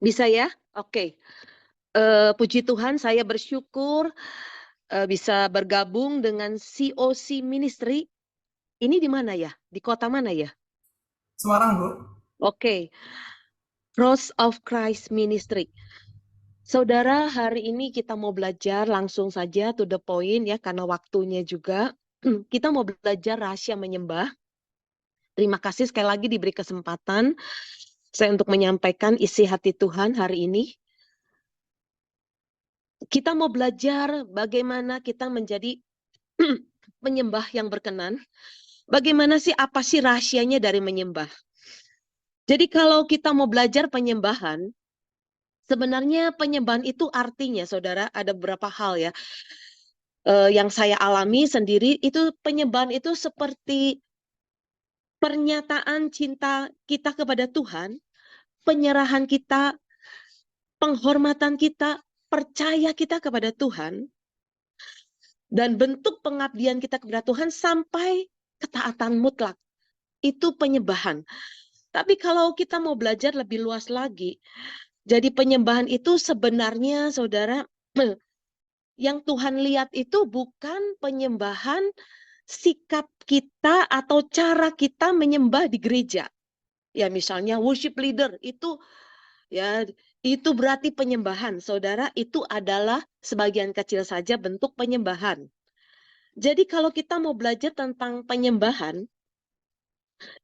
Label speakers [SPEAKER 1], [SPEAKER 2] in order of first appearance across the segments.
[SPEAKER 1] Bisa ya? Oke. Puji Tuhan, saya bersyukur bisa bergabung dengan COC Ministry. Ini di mana ya? Di kota mana ya?
[SPEAKER 2] Semarang, Bu.
[SPEAKER 1] Oke. Cross of Christ Ministry. Saudara, hari ini kita mau belajar langsung saja to the point ya, karena waktunya juga. Kita mau belajar rahasia menyembah. Terima kasih sekali lagi diberi kesempatan saya untuk menyampaikan isi hati Tuhan hari ini. Kita mau belajar bagaimana kita menjadi penyembah yang berkenan. Bagaimana sih, apa sih rahasianya dari menyembah? Jadi kalau kita mau belajar penyembahan, sebenarnya penyembahan itu artinya, saudara, ada beberapa hal ya. Yang saya alami sendiri, itu penyembahan itu seperti pernyataan cinta kita kepada Tuhan, penyerahan kita, penghormatan kita, percaya kita kepada Tuhan, dan bentuk pengabdian kita kepada Tuhan sampai ketaatan mutlak. Itu penyembahan. Tapi kalau kita mau belajar lebih luas lagi, jadi penyembahan itu sebenarnya, saudara, yang Tuhan lihat itu bukan penyembahan sikap kita atau cara kita menyembah di gereja. Ya misalnya worship leader itu ya itu berarti penyembahan. Saudara, itu adalah sebagian kecil saja bentuk penyembahan. Jadi kalau kita mau belajar tentang penyembahan,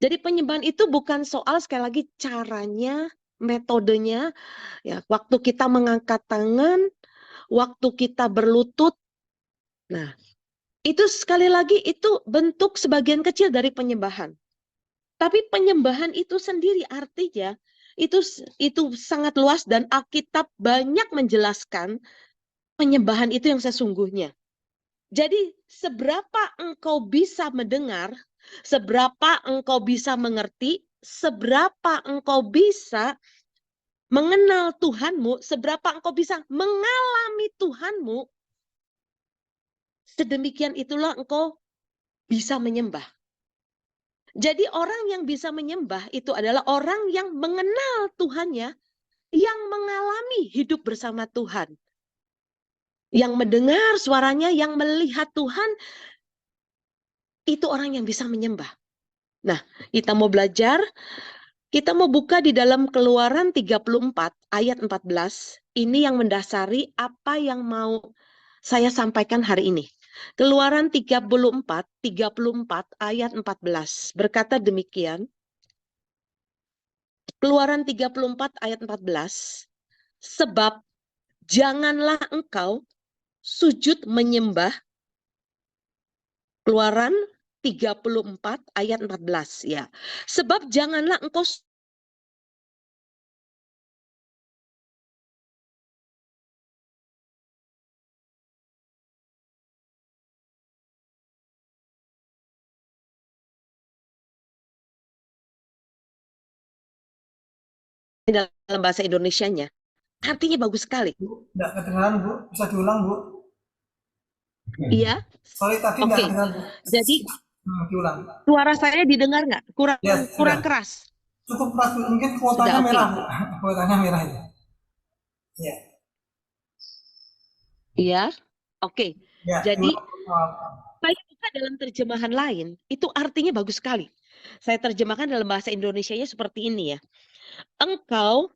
[SPEAKER 1] jadi penyembahan itu bukan soal sekali lagi caranya, metodenya, ya, waktu kita mengangkat tangan, waktu kita berlutut. Nah, itu sekali lagi itu bentuk sebagian kecil dari penyembahan. Tapi penyembahan itu sendiri artinya itu sangat luas dan Alkitab banyak menjelaskan penyembahan itu yang sesungguhnya. Jadi seberapa engkau bisa mendengar, seberapa engkau bisa mengerti, seberapa engkau bisa mengenal Tuhanmu, seberapa engkau bisa mengalami Tuhanmu, sedemikian itulah engkau bisa menyembah. Jadi orang yang bisa menyembah itu adalah orang yang mengenal Tuhannya, yang mengalami hidup bersama Tuhan. Yang mendengar suaranya, yang melihat Tuhan, itu orang yang bisa menyembah. Nah, kita mau belajar, kita mau buka di dalam Keluaran 34 ayat 14. Ini yang mendasari apa yang mau saya sampaikan hari ini. Keluaran 34 ayat 14 berkata demikian. Keluaran 34 ayat 14. Sebab janganlah engkau sujud menyembah. Keluaran 34 ayat 14 ya. Sebab janganlah engkau dalam bahasa Indonesianya. Artinya bagus sekali.
[SPEAKER 2] Bu, nggak kedengaran, Bu. Bisa diulang, Bu.
[SPEAKER 1] Iya.
[SPEAKER 2] Sorry, tadi nggak
[SPEAKER 1] Oke.
[SPEAKER 2] kedengaran, Bu.
[SPEAKER 1] Jadi
[SPEAKER 2] Diulang.
[SPEAKER 1] suara saya didengar nggak? Kurang
[SPEAKER 2] Ya,
[SPEAKER 1] kurang
[SPEAKER 2] sudah.
[SPEAKER 1] keras.
[SPEAKER 2] Cukup keras, Bu. Mungkin kuotanya
[SPEAKER 1] Sudah
[SPEAKER 2] merah,
[SPEAKER 1] oke.
[SPEAKER 2] Bu. Kuotanya merah ya. Ya,
[SPEAKER 1] Iya. Oke.
[SPEAKER 2] ya,
[SPEAKER 1] Jadi
[SPEAKER 2] diulang. Oh,
[SPEAKER 1] saya buka dalam terjemahan lain, itu artinya bagus sekali. Saya terjemahkan dalam bahasa Indonesianya seperti ini ya. Engkau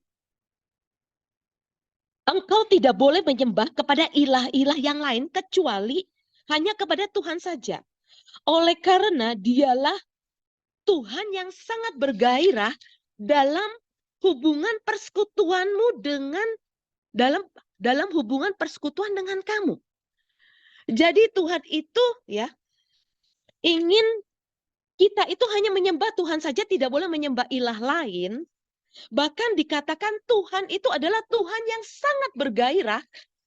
[SPEAKER 1] Engkau tidak boleh menyembah kepada ilah-ilah yang lain kecuali hanya kepada Tuhan saja. Oleh karena dialah Tuhan yang sangat bergairah dalam hubungan persekutuanmu dengan dalam dalam hubungan persekutuan dengan kamu. Jadi Tuhan itu ya ingin kita itu hanya menyembah Tuhan saja, tidak boleh menyembah ilah lain. Bahkan dikatakan Tuhan itu adalah Tuhan yang sangat bergairah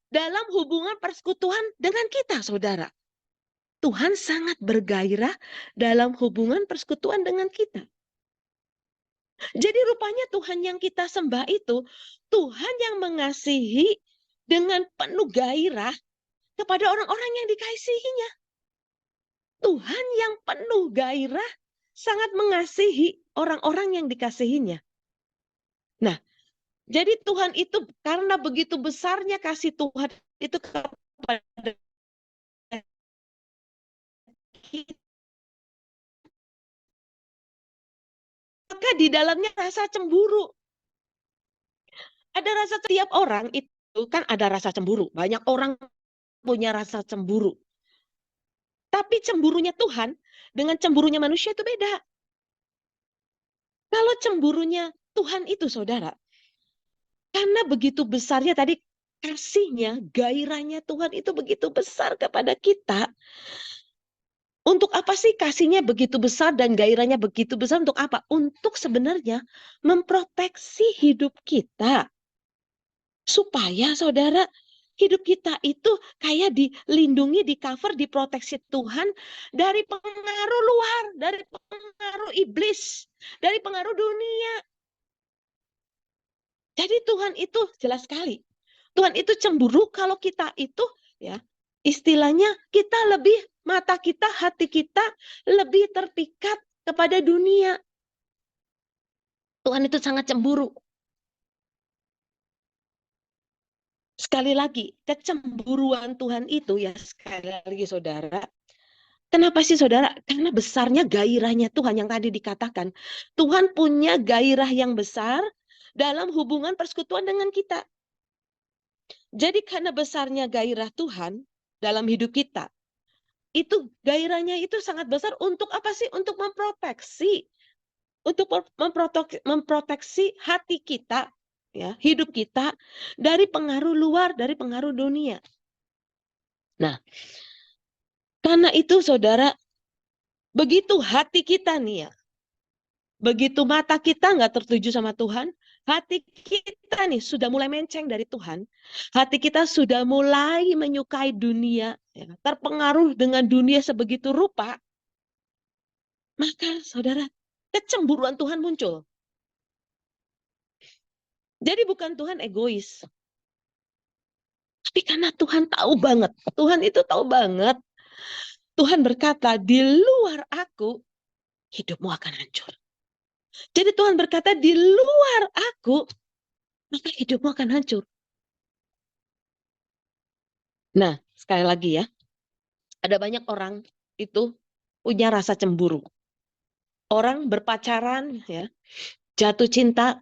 [SPEAKER 1] dalam hubungan persekutuan dengan kita, saudara. Tuhan sangat bergairah dalam hubungan persekutuan dengan kita. Jadi rupanya Tuhan yang kita sembah itu, Tuhan yang mengasihi dengan penuh gairah kepada orang-orang yang dikasihinya. Tuhan yang penuh gairah sangat mengasihi orang-orang yang dikasihinya. Nah, Jadi Tuhan itu karena begitu besarnya kasih Tuhan itu kepada kita, maka di dalamnya rasa cemburu. Ada rasa, setiap orang itu kan ada rasa cemburu. Banyak orang punya rasa cemburu. Tapi cemburunya Tuhan dengan cemburunya manusia itu beda. Kalau cemburunya Tuhan itu, saudara, karena begitu besarnya tadi kasihnya, gairahnya Tuhan itu begitu besar kepada kita. Untuk apa sih kasihnya begitu besar dan gairahnya begitu besar? Untuk apa? Untuk sebenarnya memproteksi hidup kita. Supaya saudara, hidup kita itu kayak dilindungi, di cover, diproteksi Tuhan dari pengaruh luar, dari pengaruh iblis, dari pengaruh dunia. Jadi Tuhan itu jelas sekali. Tuhan itu cemburu kalau kita itu, ya, istilahnya kita lebih, mata kita, hati kita lebih terpikat kepada dunia. Tuhan itu sangat cemburu. Sekali lagi, kecemburuan Tuhan itu, ya sekali lagi saudara, kenapa sih saudara? Karena besarnya gairahnya Tuhan yang tadi dikatakan. Tuhan punya gairah yang besar dalam hubungan persekutuan dengan kita. Jadi karena besarnya gairah Tuhan dalam hidup kita, itu gairahnya itu sangat besar untuk apa sih? Untuk memproteksi. Untuk memproteksi hati kita, ya, hidup kita dari pengaruh luar, dari pengaruh dunia. Nah, karena itu saudara, begitu hati kita nih ya, begitu mata kita nggak tertuju sama Tuhan, hati kita nih sudah mulai menceng dari Tuhan, hati kita sudah mulai menyukai dunia, ya, terpengaruh dengan dunia sebegitu rupa, maka saudara, kecemburuan Tuhan muncul. Jadi bukan Tuhan egois, tapi karena Tuhan tahu banget, Tuhan itu tahu banget, Tuhan berkata, di luar aku, hidupmu akan hancur. Jadi Tuhan berkata, di luar aku, maka hidupmu akan hancur. Nah, sekali lagi ya, ada banyak orang itu punya rasa cemburu. Orang berpacaran, ya, jatuh cinta,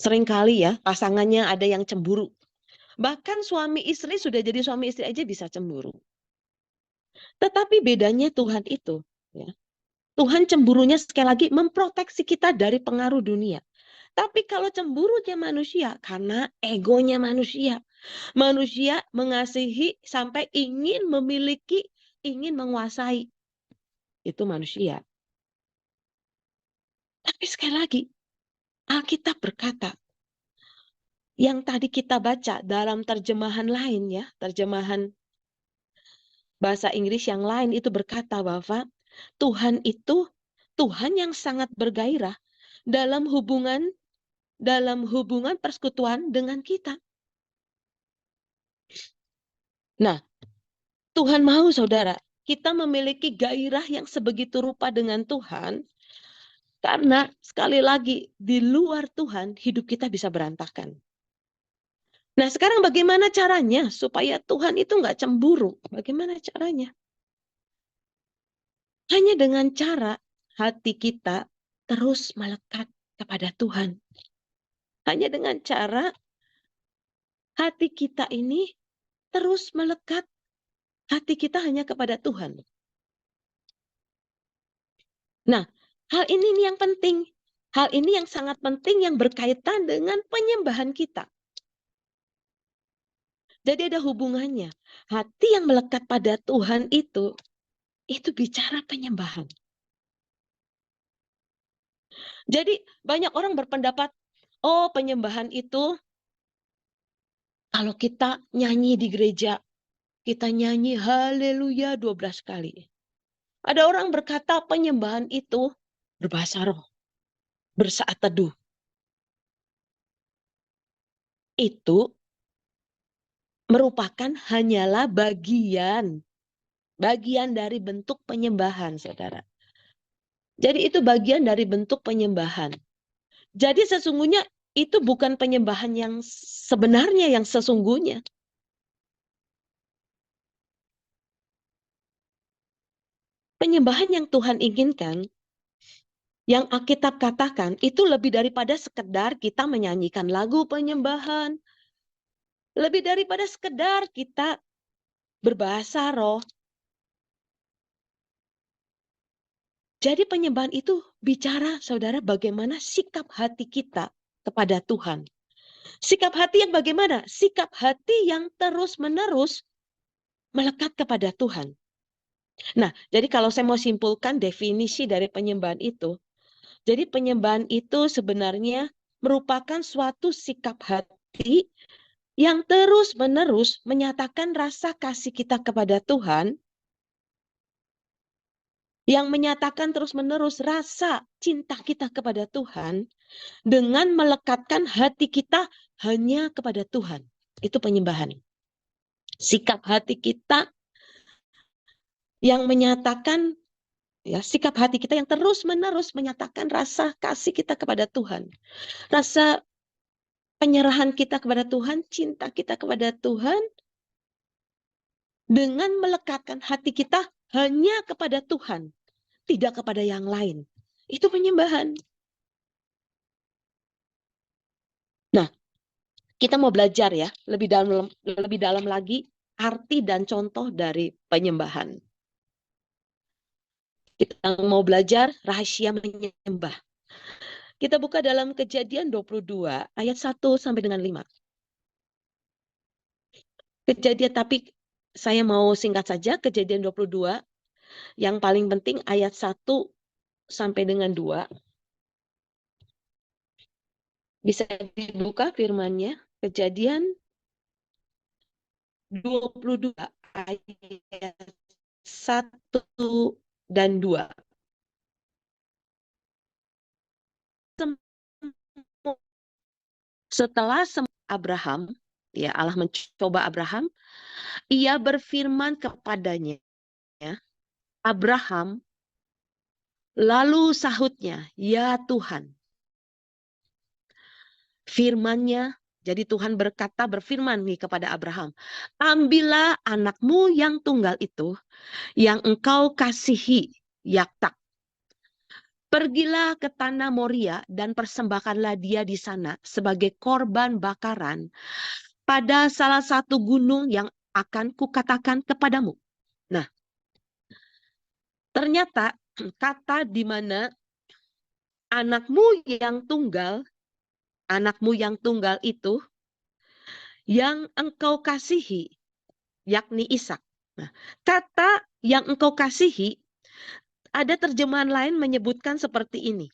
[SPEAKER 1] seringkali ya, pasangannya ada yang cemburu. Bahkan suami istri, sudah jadi suami istri aja bisa cemburu. Tetapi bedanya Tuhan itu, ya, Tuhan cemburunya sekali lagi memproteksi kita dari pengaruh dunia. Tapi kalau cemburunya manusia, karena egonya manusia. Manusia mengasihi sampai ingin memiliki, ingin menguasai. Itu manusia. Tapi sekali lagi, Alkitab berkata, yang tadi kita baca dalam terjemahan lain ya, terjemahan bahasa Inggris yang lain itu berkata bahwa Tuhan itu Tuhan yang sangat bergairah dalam hubungan persekutuan dengan kita. Nah, Tuhan mau saudara, kita memiliki gairah yang sebegitu rupa dengan Tuhan, karena sekali lagi di luar Tuhan hidup kita bisa berantakan. Nah sekarang bagaimana caranya supaya Tuhan itu nggak cemburu? Bagaimana caranya? Hanya dengan cara hati kita terus melekat kepada Tuhan. Hanya dengan cara hati kita ini terus melekat, hati kita hanya kepada Tuhan. Nah, hal ini yang penting. Hal ini yang sangat penting yang berkaitan dengan penyembahan kita. Jadi ada hubungannya. Hati yang melekat pada Tuhan itu bicara penyembahan. Jadi banyak orang berpendapat, oh penyembahan itu kalau kita nyanyi di gereja, kita nyanyi haleluya 12 kali. Ada orang berkata penyembahan itu berbahasa roh, bersaat teduh. Itu merupakan hanyalah bagian dari bentuk penyembahan, saudara. Jadi itu bagian dari bentuk penyembahan. Jadi sesungguhnya itu bukan penyembahan yang sebenarnya, yang sesungguhnya. Penyembahan yang Tuhan inginkan, yang Alkitab katakan, itu lebih daripada sekedar kita menyanyikan lagu penyembahan. Lebih daripada sekedar kita berbahasa roh. Jadi penyembahan itu bicara, saudara, bagaimana sikap hati kita kepada Tuhan. Sikap hati yang bagaimana? Sikap hati yang terus-menerus melekat kepada Tuhan. Nah, jadi kalau saya mau simpulkan definisi dari penyembahan itu, jadi penyembahan itu sebenarnya merupakan suatu sikap hati yang terus-menerus menyatakan rasa kasih kita kepada Tuhan, yang menyatakan terus-menerus rasa cinta kita kepada Tuhan, dengan melekatkan hati kita hanya kepada Tuhan. Itu penyembahan. Sikap hati kita yang menyatakan, ya, sikap hati kita yang terus-menerus menyatakan rasa kasih kita kepada Tuhan. Rasa penyerahan kita kepada Tuhan, cinta kita kepada Tuhan, dengan melekatkan hati kita hanya kepada Tuhan, tidak kepada yang lain. Itu penyembahan. Nah, kita mau belajar ya, lebih dalam lagi arti dan contoh dari penyembahan. Kita mau belajar rahasia menyembah. Kita buka dalam Kejadian 22 ayat 1 sampai dengan 5. Kejadian, tapi saya mau singkat saja. Kejadian 22, yang paling penting ayat 1 sampai dengan 2. Bisa dibuka firman-Nya. Kejadian 22 ayat 1 dan 2. Setelah Abraham, ya, Allah mencoba Abraham, ia berfirman kepadanya, ya, Abraham, lalu sahutnya, ya Tuhan. Firman-Nya, jadi Tuhan berfirman nih kepada Abraham, ambillah anakmu yang tunggal itu, yang engkau kasihi, Yaktak. Pergilah ke tanah Moria dan persembahkanlah dia di sana sebagai korban bakaran pada salah satu gunung yang akan kukatakan kepadamu. Nah, ternyata kata di mana anakmu yang tunggal itu yang engkau kasihi, yakni Ishak. Nah, kata yang engkau kasihi, ada terjemahan lain menyebutkan seperti ini.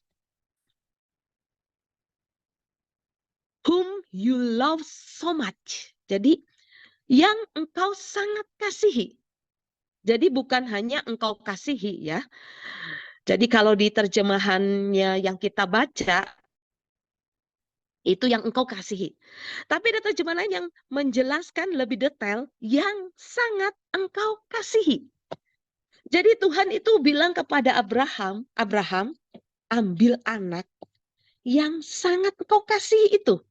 [SPEAKER 1] Whom you love so much. Jadi, yang engkau sangat kasihi. Jadi bukan hanya engkau kasihi, ya. Jadi kalau di terjemahannya yang kita baca, itu yang engkau kasihi. Tapi ada terjemahan lain yang menjelaskan lebih detail, yang sangat engkau kasihi. Jadi Tuhan itu bilang kepada Abraham, ambil anak yang sangat engkau kasihi itu.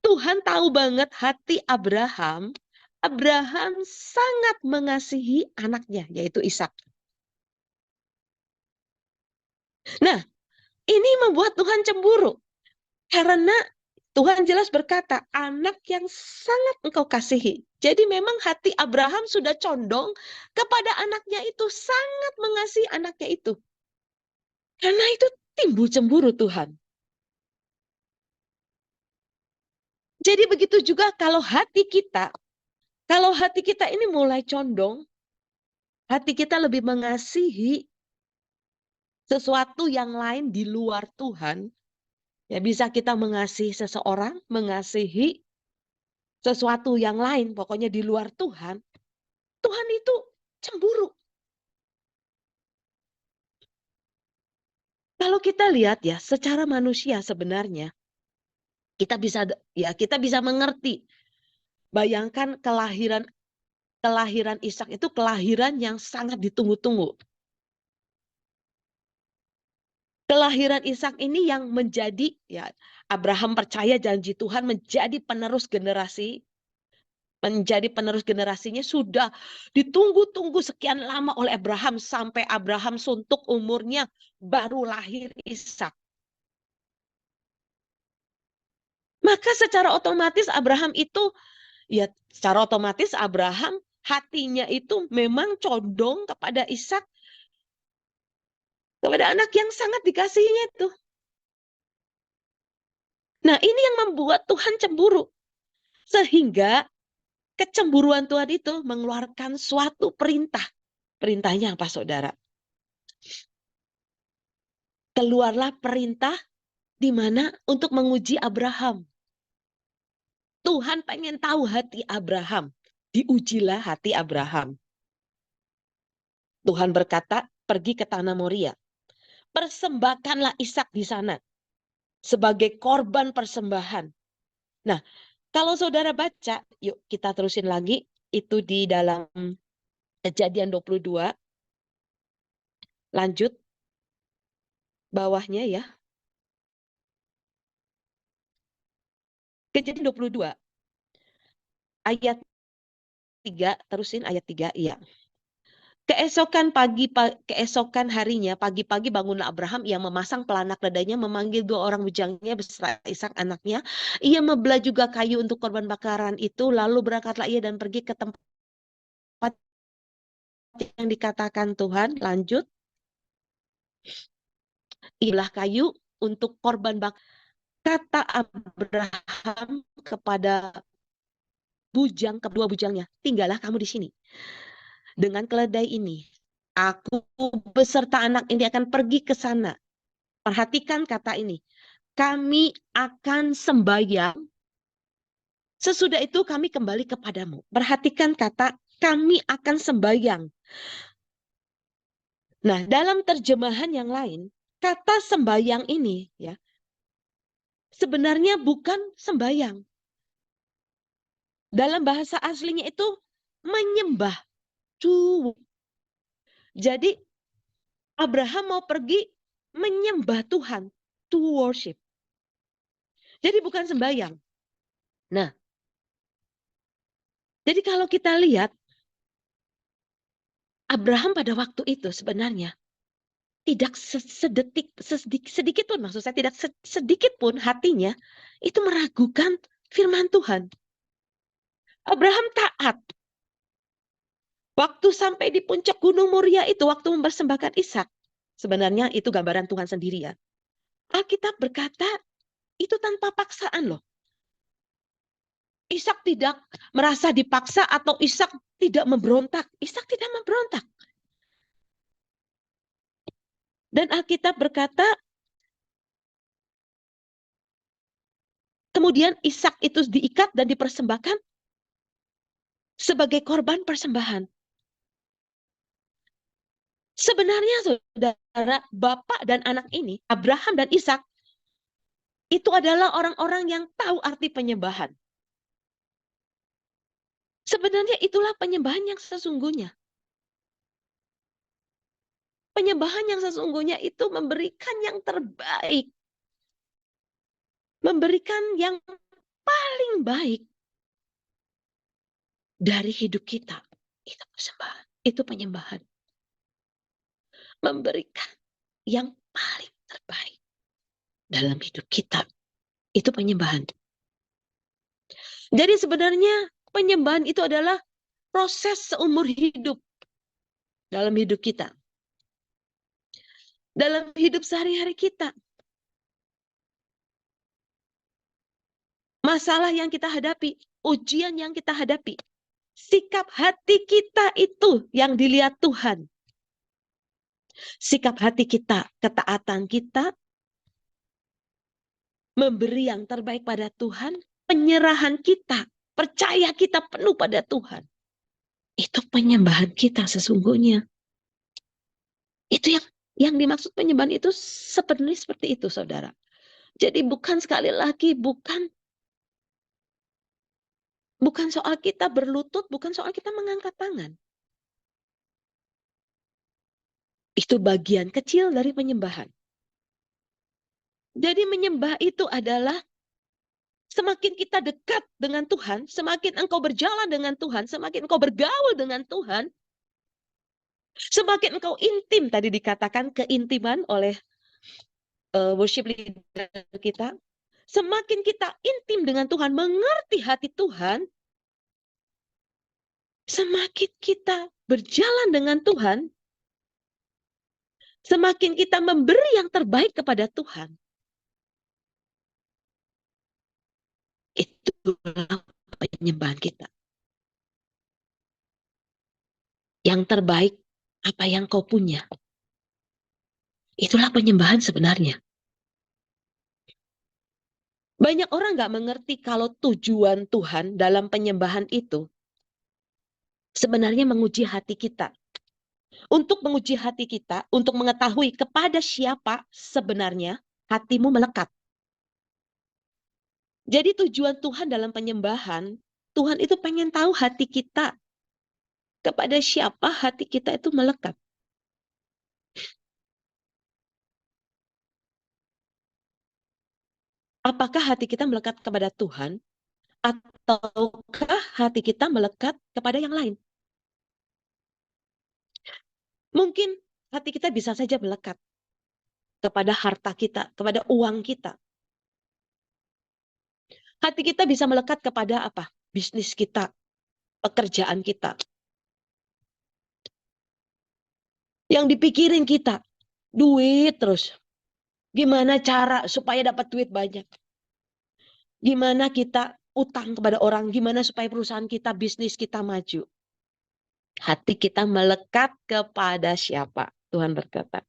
[SPEAKER 1] Tuhan tahu banget hati Abraham. Abraham sangat mengasihi anaknya, yaitu Ishak. Nah, ini membuat Tuhan cemburu. Karena Tuhan jelas berkata, anak yang sangat engkau kasihi. Jadi memang hati Abraham sudah condong kepada anaknya itu, sangat mengasihi anaknya itu. Karena itu timbul cemburu Tuhan. Jadi begitu juga kalau hati kita ini mulai condong, hati kita lebih mengasihi sesuatu yang lain di luar Tuhan, ya bisa kita mengasihi seseorang, mengasihi sesuatu yang lain, pokoknya di luar Tuhan, Tuhan itu cemburu. Kalau kita lihat ya, secara manusia sebenarnya, kita bisa mengerti. Bayangkan kelahiran Ishak itu kelahiran yang sangat ditunggu-tunggu. Kelahiran Ishak ini yang menjadi, ya, Abraham percaya janji Tuhan menjadi penerus generasi, menjadi penerus generasinya sudah ditunggu-tunggu sekian lama oleh Abraham sampai Abraham suntuk umurnya baru lahir Ishak. Maka secara otomatis Abraham itu, ya secara otomatis Abraham hatinya itu memang condong kepada Ishak, kepada anak yang sangat dikasihinya itu. Nah, ini yang membuat Tuhan cemburu. Sehingga kecemburuan Tuhan itu mengeluarkan suatu perintah. Perintahnya apa, saudara? Keluarlah perintah di mana untuk menguji Abraham. Tuhan pengen tahu hati Abraham. Diujilah hati Abraham. Tuhan berkata, pergi ke tanah Moria. Persembahkanlah Ishak di sana sebagai korban persembahan. Nah, kalau saudara baca, yuk kita terusin lagi. Itu di dalam Kejadian 22. Lanjut. Bawahnya ya. Kejadian 22. Ayat 3, terusin ayat 3, iya. Keesokan harinya, pagi-pagi bangunlah Abraham, ia memasang pelana keledainya, memanggil 2 orang bujangnya beserta Ishak anaknya. Ia membelah juga kayu untuk korban bakaran itu, lalu berangkatlah ia dan pergi ke tempat yang dikatakan Tuhan. Lanjut. Ia belah kayu untuk korban bakaran. Kata Abraham kepada kedua bujangnya, tinggallah kamu di sini. Dengan keledai ini, aku beserta anak ini akan pergi ke sana. Perhatikan kata ini. Kami akan sembahyang. Sesudah itu kami kembali kepadamu. Perhatikan kata kami akan sembahyang. Nah, dalam terjemahan yang lain, kata sembahyang ini ya sebenarnya bukan sembahyang. Dalam bahasa aslinya itu menyembah. Jadi Abraham mau pergi menyembah Tuhan, to worship. Jadi bukan sembahyang. Nah, jadi kalau kita lihat Abraham pada waktu itu sebenarnya tidak sedikit pun, maksud saya tidak sedikit pun hatinya itu meragukan firman Tuhan. Abraham taat. Waktu sampai di puncak Gunung Moria itu, waktu mempersembahkan Ishak, sebenarnya itu gambaran Tuhan sendiri ya. Alkitab berkata itu tanpa paksaan loh. Ishak tidak merasa dipaksa atau Ishak tidak memberontak. Ishak tidak memberontak. Dan Alkitab berkata, kemudian Ishak itu diikat dan dipersembahkan sebagai korban persembahan. Sebenarnya saudara, bapak dan anak ini, Abraham dan Ishak, itu adalah orang-orang yang tahu arti penyembahan. Sebenarnya itulah penyembahan yang sesungguhnya. Penyembahan yang sesungguhnya itu memberikan yang terbaik. Memberikan yang paling baik dari hidup kita. Itu persembahan, itu penyembahan. Memberikan yang paling terbaik dalam hidup kita. Itu penyembahan. Jadi sebenarnya penyembahan itu adalah proses seumur hidup dalam hidup kita. Dalam hidup sehari-hari kita. Masalah yang kita hadapi, ujian yang kita hadapi. Sikap hati kita itu yang dilihat Tuhan. Sikap hati kita, ketaatan kita, memberi yang terbaik pada Tuhan, penyerahan kita, percaya kita penuh pada Tuhan. Itu penyembahan kita sesungguhnya. Itu yang dimaksud penyembahan itu sebenarnya seperti itu, saudara. Jadi bukan sekali lagi, bukan soal kita berlutut, bukan soal kita mengangkat tangan. Itu bagian kecil dari penyembahan. Jadi menyembah itu adalah semakin kita dekat dengan Tuhan, semakin engkau berjalan dengan Tuhan, semakin engkau bergaul dengan Tuhan, semakin engkau intim, tadi dikatakan keintiman oleh worship leader kita, semakin kita intim dengan Tuhan, mengerti hati Tuhan, semakin kita berjalan dengan Tuhan, semakin kita memberi yang terbaik kepada Tuhan. Itulah penyembahan kita. Yang terbaik, apa yang kau punya. Itulah penyembahan sebenarnya. Banyak orang nggak mengerti kalau tujuan Tuhan dalam penyembahan itu sebenarnya menguji hati kita. Untuk menguji hati kita, untuk mengetahui kepada siapa sebenarnya hatimu melekat. Jadi tujuan Tuhan dalam penyembahan, Tuhan itu pengen tahu hati kita. Kepada siapa hati kita itu melekat. Apakah hati kita melekat kepada Tuhan? Ataukah hati kita melekat kepada yang lain? Mungkin hati kita bisa saja melekat kepada harta kita, kepada uang kita. Hati kita bisa melekat kepada apa? Bisnis kita, pekerjaan kita. Yang dipikirin kita, duit terus. Gimana cara supaya dapat duit banyak? Gimana kita utang kepada orang? Gimana supaya perusahaan kita, bisnis kita maju? Hati kita melekat kepada siapa? Tuhan berkata.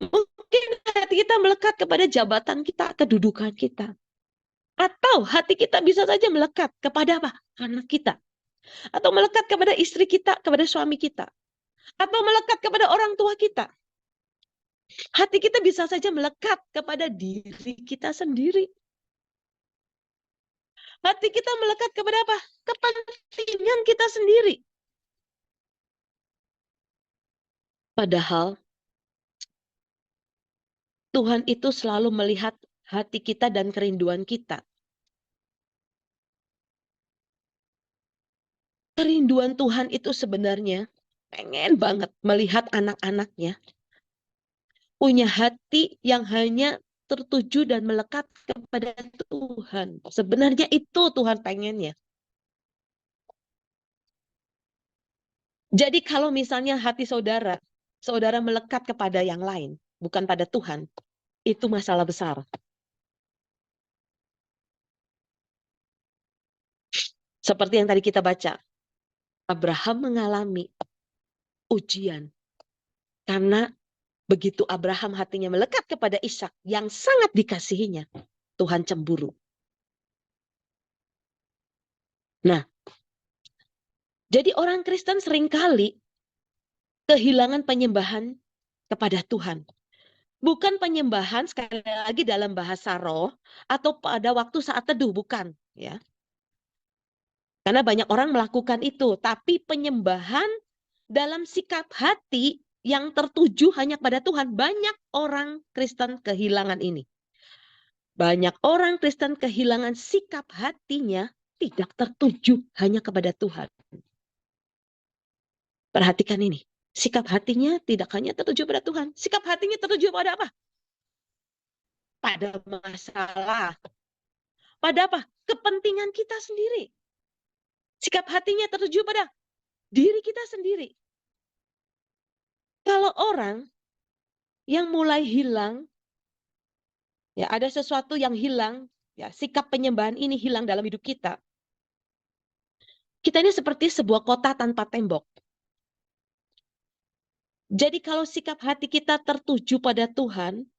[SPEAKER 1] Mungkin hati kita melekat kepada jabatan kita, kedudukan kita. Atau hati kita bisa saja melekat kepada apa? Anak kita. Atau melekat kepada istri kita, kepada suami kita. Atau melekat kepada orang tua kita. Hati kita bisa saja melekat kepada diri kita sendiri. Hati kita melekat kepada apa? Kepentingan kita sendiri. Padahal Tuhan itu selalu melihat hati kita dan kerinduan kita. Kerinduan Tuhan itu sebenarnya pengen banget melihat anak-anaknya punya hati yang hanya tertuju dan melekat kepada Tuhan. Sebenarnya itu Tuhan pengennya. Jadi kalau misalnya hati saudara, saudara melekat kepada yang lain, bukan pada Tuhan, itu masalah besar. Seperti yang tadi kita baca, Abraham mengalami ujian. Karena begitu Abraham hatinya melekat kepada Ishak yang sangat dikasihinya, Tuhan cemburu. Nah, jadi orang Kristen seringkali kehilangan penyembahan kepada Tuhan. Bukan penyembahan sekali lagi dalam bahasa roh atau pada waktu saat teduh, bukan, ya. Karena banyak orang melakukan itu, tapi penyembahan dalam sikap hati yang tertuju hanya kepada Tuhan. Banyak orang Kristen kehilangan ini. Banyak orang Kristen kehilangan sikap hatinya tidak tertuju hanya kepada Tuhan. Perhatikan ini. Sikap hatinya tidak hanya tertuju pada Tuhan. Sikap hatinya tertuju pada apa? Pada masalah. Pada apa? Kepentingan kita sendiri. Sikap hatinya tertuju pada diri kita sendiri. Kalau orang yang mulai hilang, ya ada sesuatu yang hilang, ya sikap penyembahan ini hilang dalam hidup kita. Kita ini seperti sebuah kota tanpa tembok. Jadi kalau sikap hati kita tertuju pada Tuhan,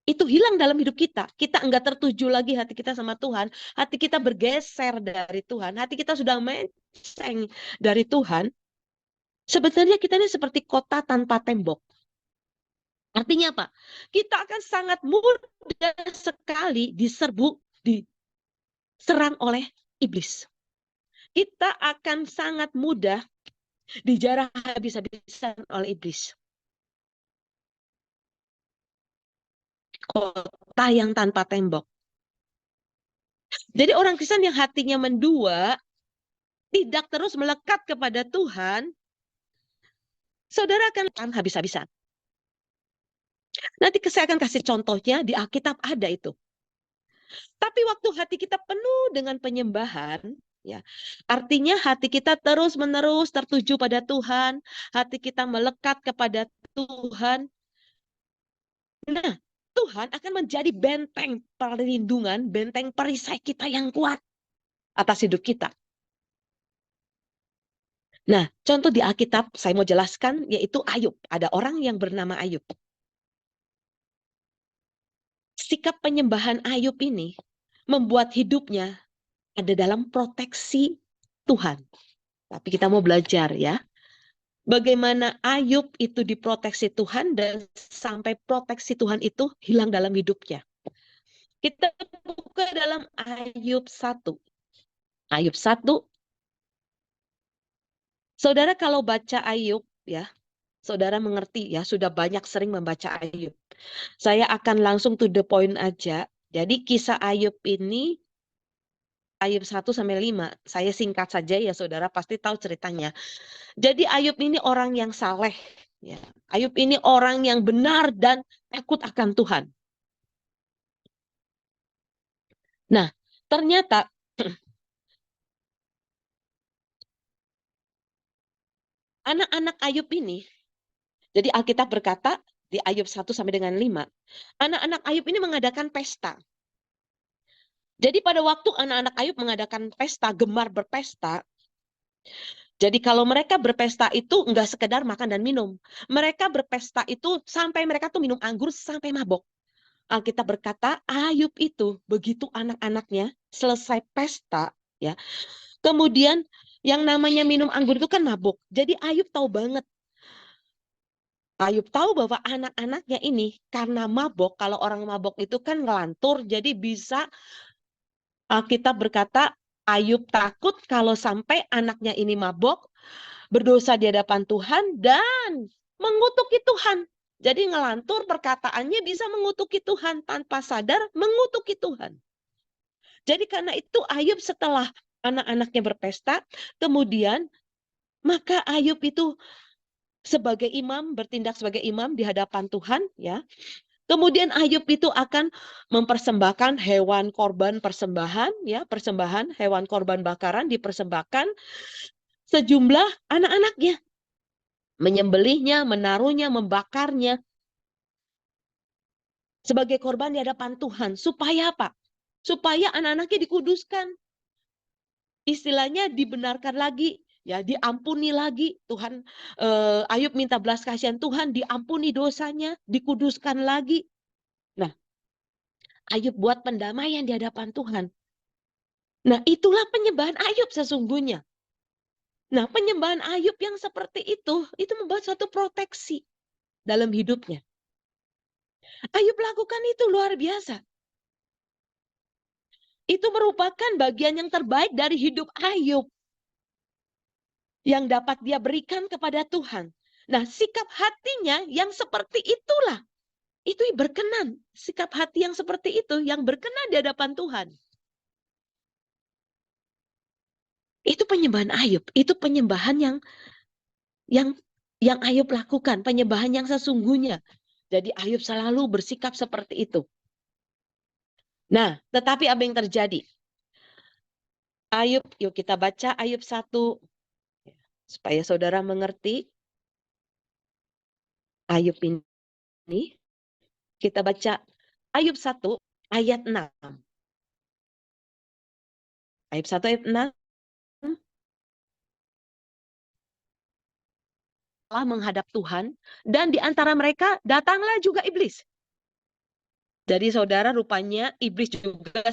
[SPEAKER 1] itu hilang dalam hidup kita. Kita enggak tertuju lagi hati kita sama Tuhan. Hati kita bergeser dari Tuhan. Hati kita sudah melenceng dari Tuhan. Sebenarnya kita ini seperti kota tanpa tembok. Artinya apa? Kita akan sangat mudah sekali diserbu, diserang oleh iblis. Kita akan sangat mudah dijarah habis-habisan oleh iblis. kota yang tanpa tembok. Jadi orang Kristen yang hatinya mendua, tidak terus melekat kepada Tuhan, saudara akan habis-habisan. Nanti saya akan kasih contohnya, di Alkitab ada itu. Tapi waktu hati kita penuh dengan penyembahan, ya, artinya hati kita terus-menerus tertuju pada Tuhan, hati kita melekat kepada Tuhan. Nah, Tuhan akan menjadi benteng perlindungan, benteng perisai kita yang kuat atas hidup kita. Nah, contoh di Alkitab saya mau jelaskan yaitu Ayub. Ada orang yang bernama Ayub. Sikap penyembahan Ayub ini membuat hidupnya ada dalam proteksi Tuhan. Tapi kita mau belajar ya, bagaimana Ayub itu diproteksi Tuhan dan sampai proteksi Tuhan itu hilang dalam hidupnya. Kita buka dalam Ayub 1. Ayub 1. Saudara kalau baca Ayub ya, saudara mengerti ya, sudah banyak sering membaca Ayub. Saya akan langsung to the point aja. Jadi kisah Ayub ini Ayub 1-5. Saya singkat saja ya, saudara pasti tahu ceritanya. Jadi Ayub ini orang yang saleh. Ya. Ayub ini orang yang benar dan takut akan Tuhan. Nah, ternyata anak-anak Ayub ini, jadi Alkitab berkata di Ayub 1-5, anak-anak Ayub ini mengadakan pesta. Jadi pada waktu anak-anak Ayub mengadakan pesta, gemar berpesta, jadi kalau mereka berpesta itu enggak sekedar makan dan minum. Mereka berpesta itu sampai mereka tuh minum anggur sampai mabok. Alkitab berkata Ayub itu begitu anak-anaknya selesai pesta, ya. Kemudian yang namanya minum anggur itu kan mabuk. Jadi Ayub tahu banget. Ayub tahu bahwa anak-anaknya ini karena mabok, kalau orang mabok itu kan ngelantur, jadi bisa Alkitab berkata Ayub takut kalau sampai anaknya ini mabok, berdosa di hadapan Tuhan dan mengutuki Tuhan. Jadi ngelantur perkataannya bisa mengutuki Tuhan tanpa sadar mengutuki Tuhan. Jadi karena itu Ayub setelah anak-anaknya berpesta, kemudian maka Ayub itu sebagai imam, bertindak sebagai imam di hadapan Tuhan, ya. Kemudian Ayub itu akan mempersembahkan hewan korban persembahan, ya, persembahan hewan korban bakaran dipersembahkan sejumlah anak-anaknya. Menyembelihnya, menaruhnya, membakarnya sebagai korban di hadapan Tuhan. Supaya apa? Supaya anak-anaknya dikuduskan. Istilahnya dibenarkan lagi, ya, diampuni lagi. Tuhan, Ayub minta belas kasihan Tuhan, diampuni dosanya, dikuduskan lagi. Nah, Ayub buat pendamaian di hadapan Tuhan. Nah, itulah penyembahan Ayub sesungguhnya. Nah, penyembahan Ayub yang seperti itu membuat suatu proteksi dalam hidupnya. Ayub lakukan itu luar biasa. Itu merupakan bagian yang terbaik dari hidup Ayub yang dapat dia berikan kepada Tuhan. Nah, sikap hatinya yang seperti itulah. Itu berkenan. Sikap hati yang seperti itu yang berkenan di hadapan Tuhan. Itu penyembahan Ayub. Itu penyembahan yang Ayub lakukan. Penyembahan yang sesungguhnya. Jadi Ayub selalu bersikap seperti itu. Nah, tetapi apa yang terjadi? Ayub, yuk kita baca Ayub 1. Supaya saudara mengerti. Ayub ini. Kita baca Ayub 1 ayat 6. Ayub 1 ayat 6. Allah menghadap Tuhan, dan di antara mereka datanglah juga iblis. Jadi saudara, rupanya iblis juga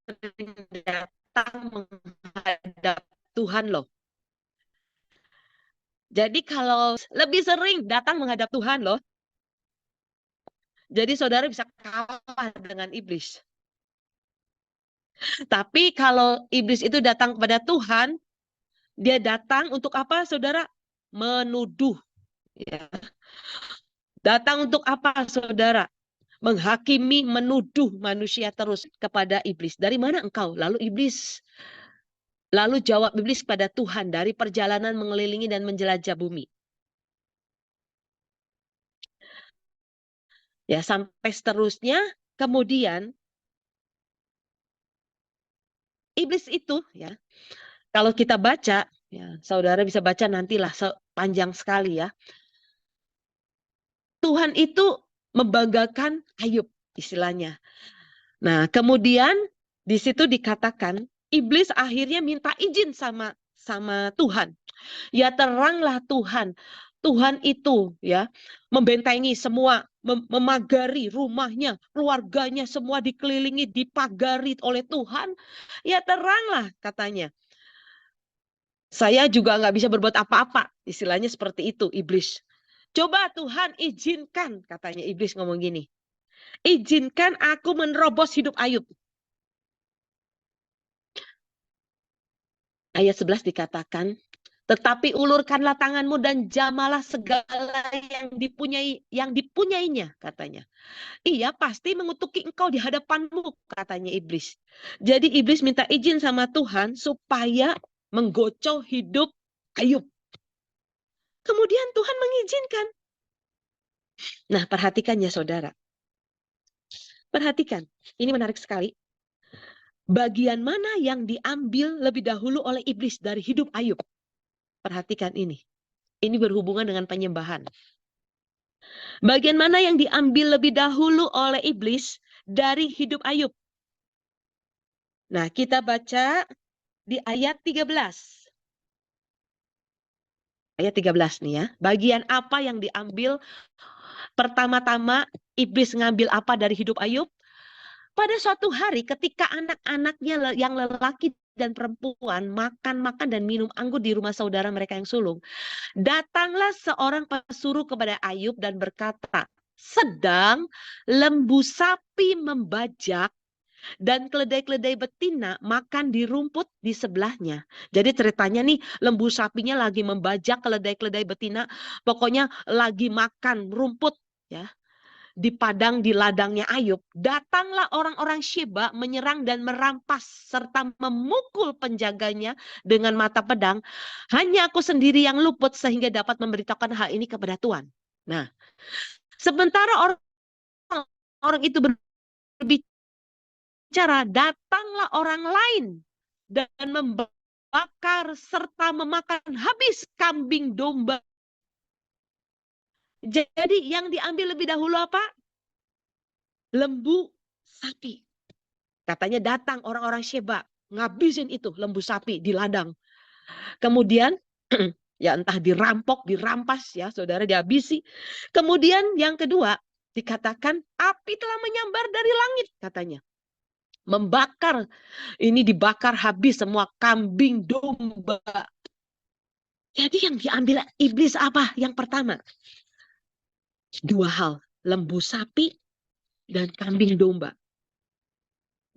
[SPEAKER 1] sering datang menghadap Tuhan loh. Jadi kalau lebih sering datang menghadap Tuhan loh. Jadi saudara bisa kalah dengan iblis. Tapi kalau iblis itu datang kepada Tuhan, dia datang untuk apa, saudara? Menuduh. Ya. Datang untuk apa, saudara? menghakimi, menuduh manusia terus kepada iblis. Dari mana engkau? Lalu jawab iblis kepada Tuhan dari perjalanan mengelilingi dan menjelajah bumi. Ya, sampai seterusnya, kemudian iblis itu, ya, kalau kita baca, ya, saudara bisa baca nantilah panjang sekali ya. Tuhan itu membanggakan Ayub istilahnya. Nah, kemudian di situ dikatakan iblis akhirnya minta izin sama Tuhan. Ya teranglah Tuhan. Tuhan itu ya membentengi semua, memagari rumahnya, keluarganya semua dikelilingi, dipagari oleh Tuhan. Ya teranglah katanya. Saya juga nggak bisa berbuat apa-apa. Istilahnya seperti itu iblis. Coba Tuhan izinkan, katanya iblis ngomong gini. Izinkan aku menerobos hidup Ayub. Ayat 11 dikatakan, tetapi ulurkanlah tanganmu dan jamalah segala yang dipunyainya, katanya. Ia pasti mengutuki engkau di hadapanmu, katanya iblis. Jadi iblis minta izin sama Tuhan supaya menggocok hidup Ayub. Kemudian Tuhan mengizinkan. Nah, perhatikan ya saudara. Perhatikan, ini menarik sekali. Bagian mana yang diambil lebih dahulu oleh iblis dari hidup Ayub? Perhatikan ini. Ini berhubungan dengan penyembahan. Bagian mana yang diambil lebih dahulu oleh iblis dari hidup Ayub? Nah, kita baca di ayat 13. Ayat 13 nih ya. Bagian apa yang diambil pertama-tama iblis ngambil apa dari hidup Ayub? Pada suatu hari ketika anak-anaknya yang lelaki dan perempuan makan dan minum anggur di rumah saudara mereka yang sulung. Datanglah seorang pesuruh kepada Ayub dan berkata, sedang lembu sapi membajak dan keledai-keledai betina makan di rumput di sebelahnya. Jadi ceritanya nih lembu sapinya lagi membajak, keledai-keledai betina pokoknya lagi makan rumput ya. Di padang di ladangnya Ayub, datanglah orang-orang Sheba menyerang dan merampas serta memukul penjaganya dengan mata pedang. Hanya aku sendiri yang luput sehingga dapat memberitakan hal ini kepada Tuhan. Nah, sementara orang itu berbicara, datanglah orang lain dan membakar serta memakan habis kambing domba. Jadi yang diambil lebih dahulu apa? Lembu sapi. Katanya datang orang-orang Sheba, ngabisin itu lembu sapi di ladang. Kemudian ya entah dirampok, dirampas ya, saudara dihabisi. Kemudian yang kedua dikatakan api telah menyambar dari langit katanya. Membakar, ini dibakar habis semua kambing domba. Jadi yang diambil iblis apa? Yang pertama, dua hal, lembu sapi dan kambing domba.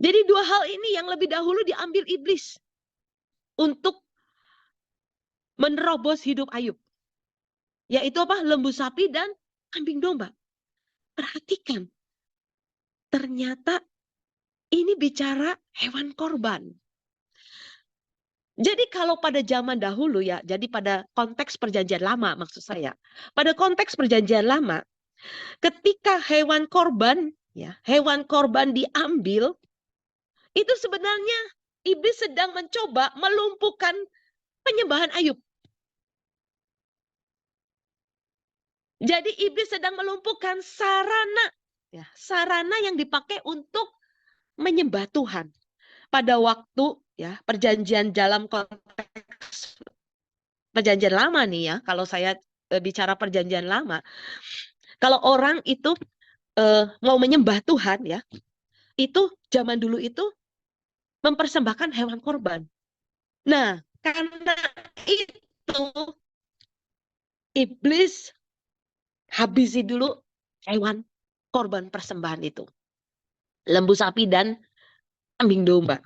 [SPEAKER 1] Jadi dua hal ini yang lebih dahulu diambil iblis untuk menerobos hidup Ayub. Yaitu apa? Lembu sapi dan kambing domba. Perhatikan. Ternyata ini bicara hewan korban. Jadi kalau pada zaman dahulu ya, jadi pada konteks perjanjian lama maksud saya. Pada konteks perjanjian lama, ketika hewan korban diambil, itu sebenarnya iblis sedang mencoba melumpuhkan penyembahan Ayub. Jadi iblis sedang melumpuhkan sarana yang dipakai untuk menyembah Tuhan. Pada waktu ya perjanjian dalam konteks perjanjian lama nih ya, kalau saya bicara perjanjian lama, kalau orang itu mau menyembah Tuhan ya, itu zaman dulu itu mempersembahkan hewan korban. Nah, karena itu iblis habisi dulu hewan korban persembahan itu. Lembu sapi dan kambing domba.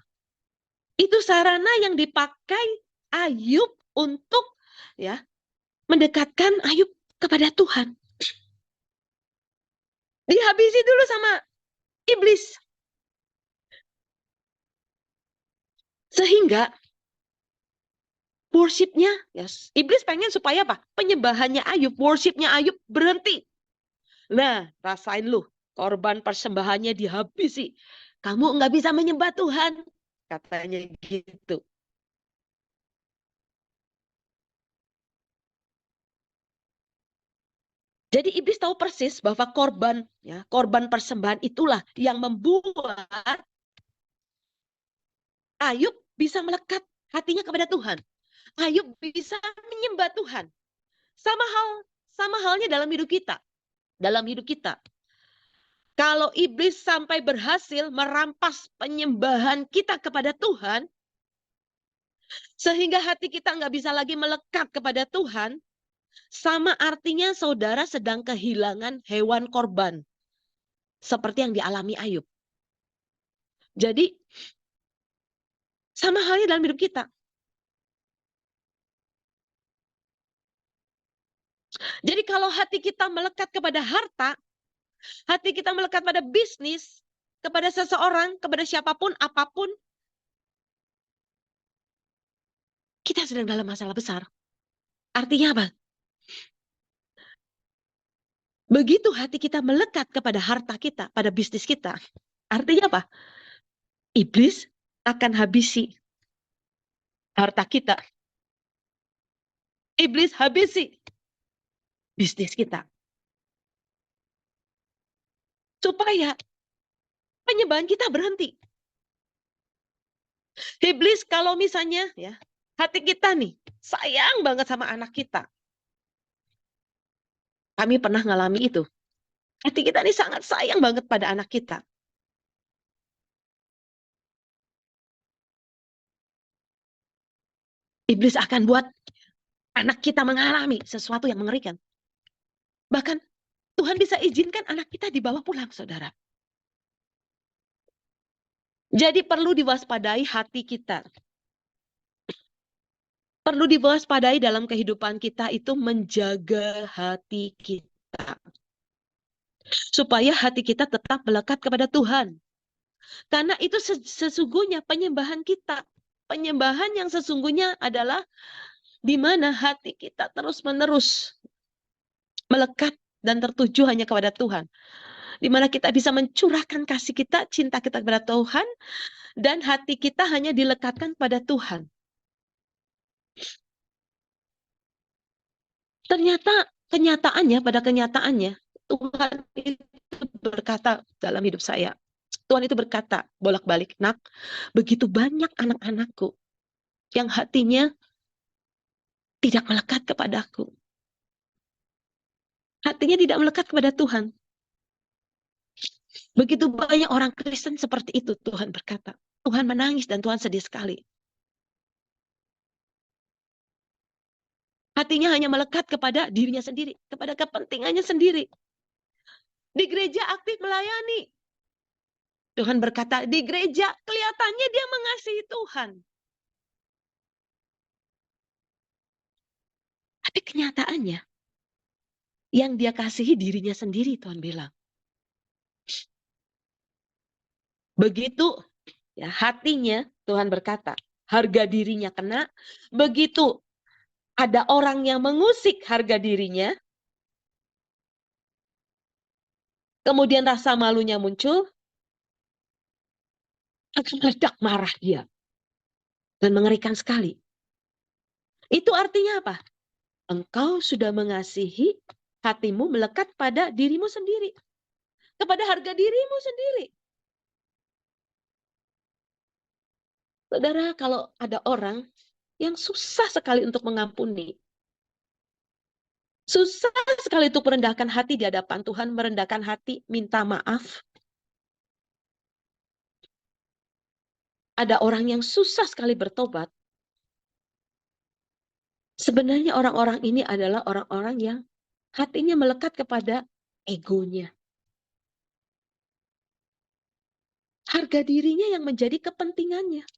[SPEAKER 1] Itu sarana yang dipakai Ayub untuk ya mendekatkan Ayub kepada Tuhan. Dihabisi dulu sama iblis. Sehingga worshipnya, yes, iblis pengen supaya apa? Penyembahannya Ayub, worshipnya Ayub berhenti. Nah, rasain lu, korban persembahannya dihabisi. Kamu nggak bisa menyembah Tuhan, katanya gitu. Jadi iblis tahu persis bahwa korban, ya, korban persembahan itulah yang membuat Ayub bisa melekat hatinya kepada Tuhan. Ayub bisa menyembah Tuhan. Sama halnya dalam hidup kita. Dalam hidup kita. Kalau iblis sampai berhasil merampas penyembahan kita kepada Tuhan, sehingga hati kita nggak bisa lagi melekat kepada Tuhan, sama artinya saudara sedang kehilangan hewan korban. Seperti yang dialami Ayub. Jadi, sama halnya dalam hidup kita. Jadi kalau hati kita melekat kepada harta, hati kita melekat pada bisnis, kepada seseorang, kepada siapapun, apapun, kita sedang dalam masalah besar. Artinya apa? Begitu hati kita melekat kepada harta kita, pada bisnis kita. Artinya apa? Iblis akan habisi harta kita. Iblis habisi bisnis kita. Supaya penyembahan kita berhenti. Iblis kalau misalnya ya, hati kita nih sayang banget sama anak kita. Kami pernah ngalami itu. Hati kita nih sangat sayang banget pada anak kita. Iblis akan buat anak kita mengalami sesuatu yang mengerikan. Bahkan Tuhan bisa izinkan anak kita dibawa pulang, saudara. Jadi perlu diwaspadai hati kita. Perlu diwaspadai dalam kehidupan kita itu menjaga hati kita. Supaya hati kita tetap melekat kepada Tuhan. Karena itu sesungguhnya penyembahan kita. Penyembahan yang sesungguhnya adalah di mana hati kita terus-menerus melekat dan tertuju hanya kepada Tuhan. Di mana kita bisa mencurahkan kasih kita, cinta kita kepada Tuhan, dan hati kita hanya dilekatkan pada Tuhan. Ternyata pada kenyataannya, Tuhan itu berkata dalam hidup saya. Tuhan itu berkata bolak-balik, nak, begitu banyak anak-anakku yang hatinya tidak melekat kepadaku. Hatinya tidak melekat kepada Tuhan. Begitu banyak orang Kristen seperti itu, Tuhan berkata. Tuhan menangis dan Tuhan sedih sekali. Hatinya hanya melekat kepada dirinya sendiri, kepada kepentingannya sendiri. Di gereja aktif melayani. Tuhan berkata, di gereja kelihatannya dia mengasihi Tuhan. Tapi kenyataannya, yang dia kasihi dirinya sendiri, Tuhan bilang. Begitu ya, hatinya, Tuhan berkata, harga dirinya kena. Begitu ada orang yang mengusik harga dirinya, kemudian rasa malunya muncul, akan meledak marah dia. Dan mengerikan sekali. Itu artinya apa? Engkau sudah mengasihi, hatimu melekat pada dirimu sendiri. Kepada harga dirimu sendiri. Saudara, kalau ada orang yang susah sekali untuk mengampuni, susah sekali untuk merendahkan hati di hadapan Tuhan, merendahkan hati, minta maaf. Ada orang yang susah sekali bertobat. Sebenarnya orang-orang ini adalah orang-orang yang hatinya melekat kepada egonya. Harga dirinya yang menjadi kepentingannya.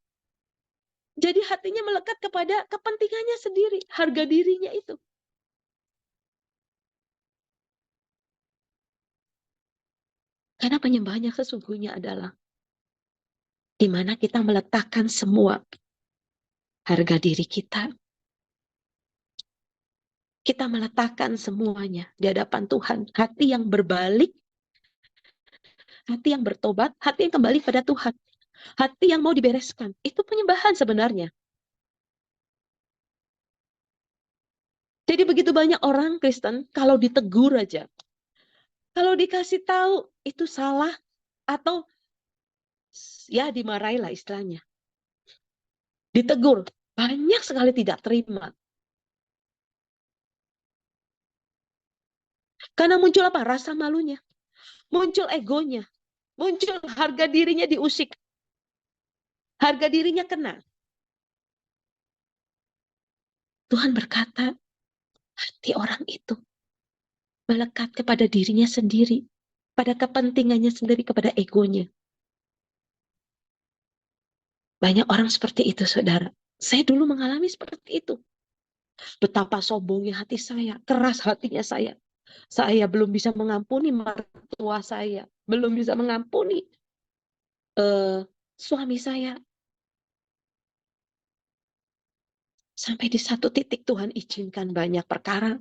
[SPEAKER 1] Jadi hatinya melekat kepada kepentingannya sendiri, harga dirinya itu. Karena penyembahan yang sesungguhnya adalah di mana kita meletakkan semua harga diri kita. Kita meletakkan semuanya di hadapan Tuhan. Hati yang berbalik, hati yang bertobat, hati yang kembali pada Tuhan. Hati yang mau dibereskan. Itu penyembahan sebenarnya. Jadi begitu banyak orang Kristen, kalau ditegur aja, kalau dikasih tahu itu salah, atau ya dimarahi lah istilahnya. Ditegur, banyak sekali tidak terima. Karena muncul apa? Rasa malunya. Muncul egonya. Muncul harga dirinya diusik. Harga dirinya kena. Tuhan berkata, hati orang itu melekat kepada dirinya sendiri. Pada kepentingannya sendiri, kepada egonya. Banyak orang seperti itu, saudara. Saya dulu mengalami seperti itu. Betapa sombongnya hati saya, keras hatinya saya. Saya belum bisa mengampuni mertua saya. Belum bisa mengampuni suami saya. Sampai di satu titik Tuhan izinkan banyak perkara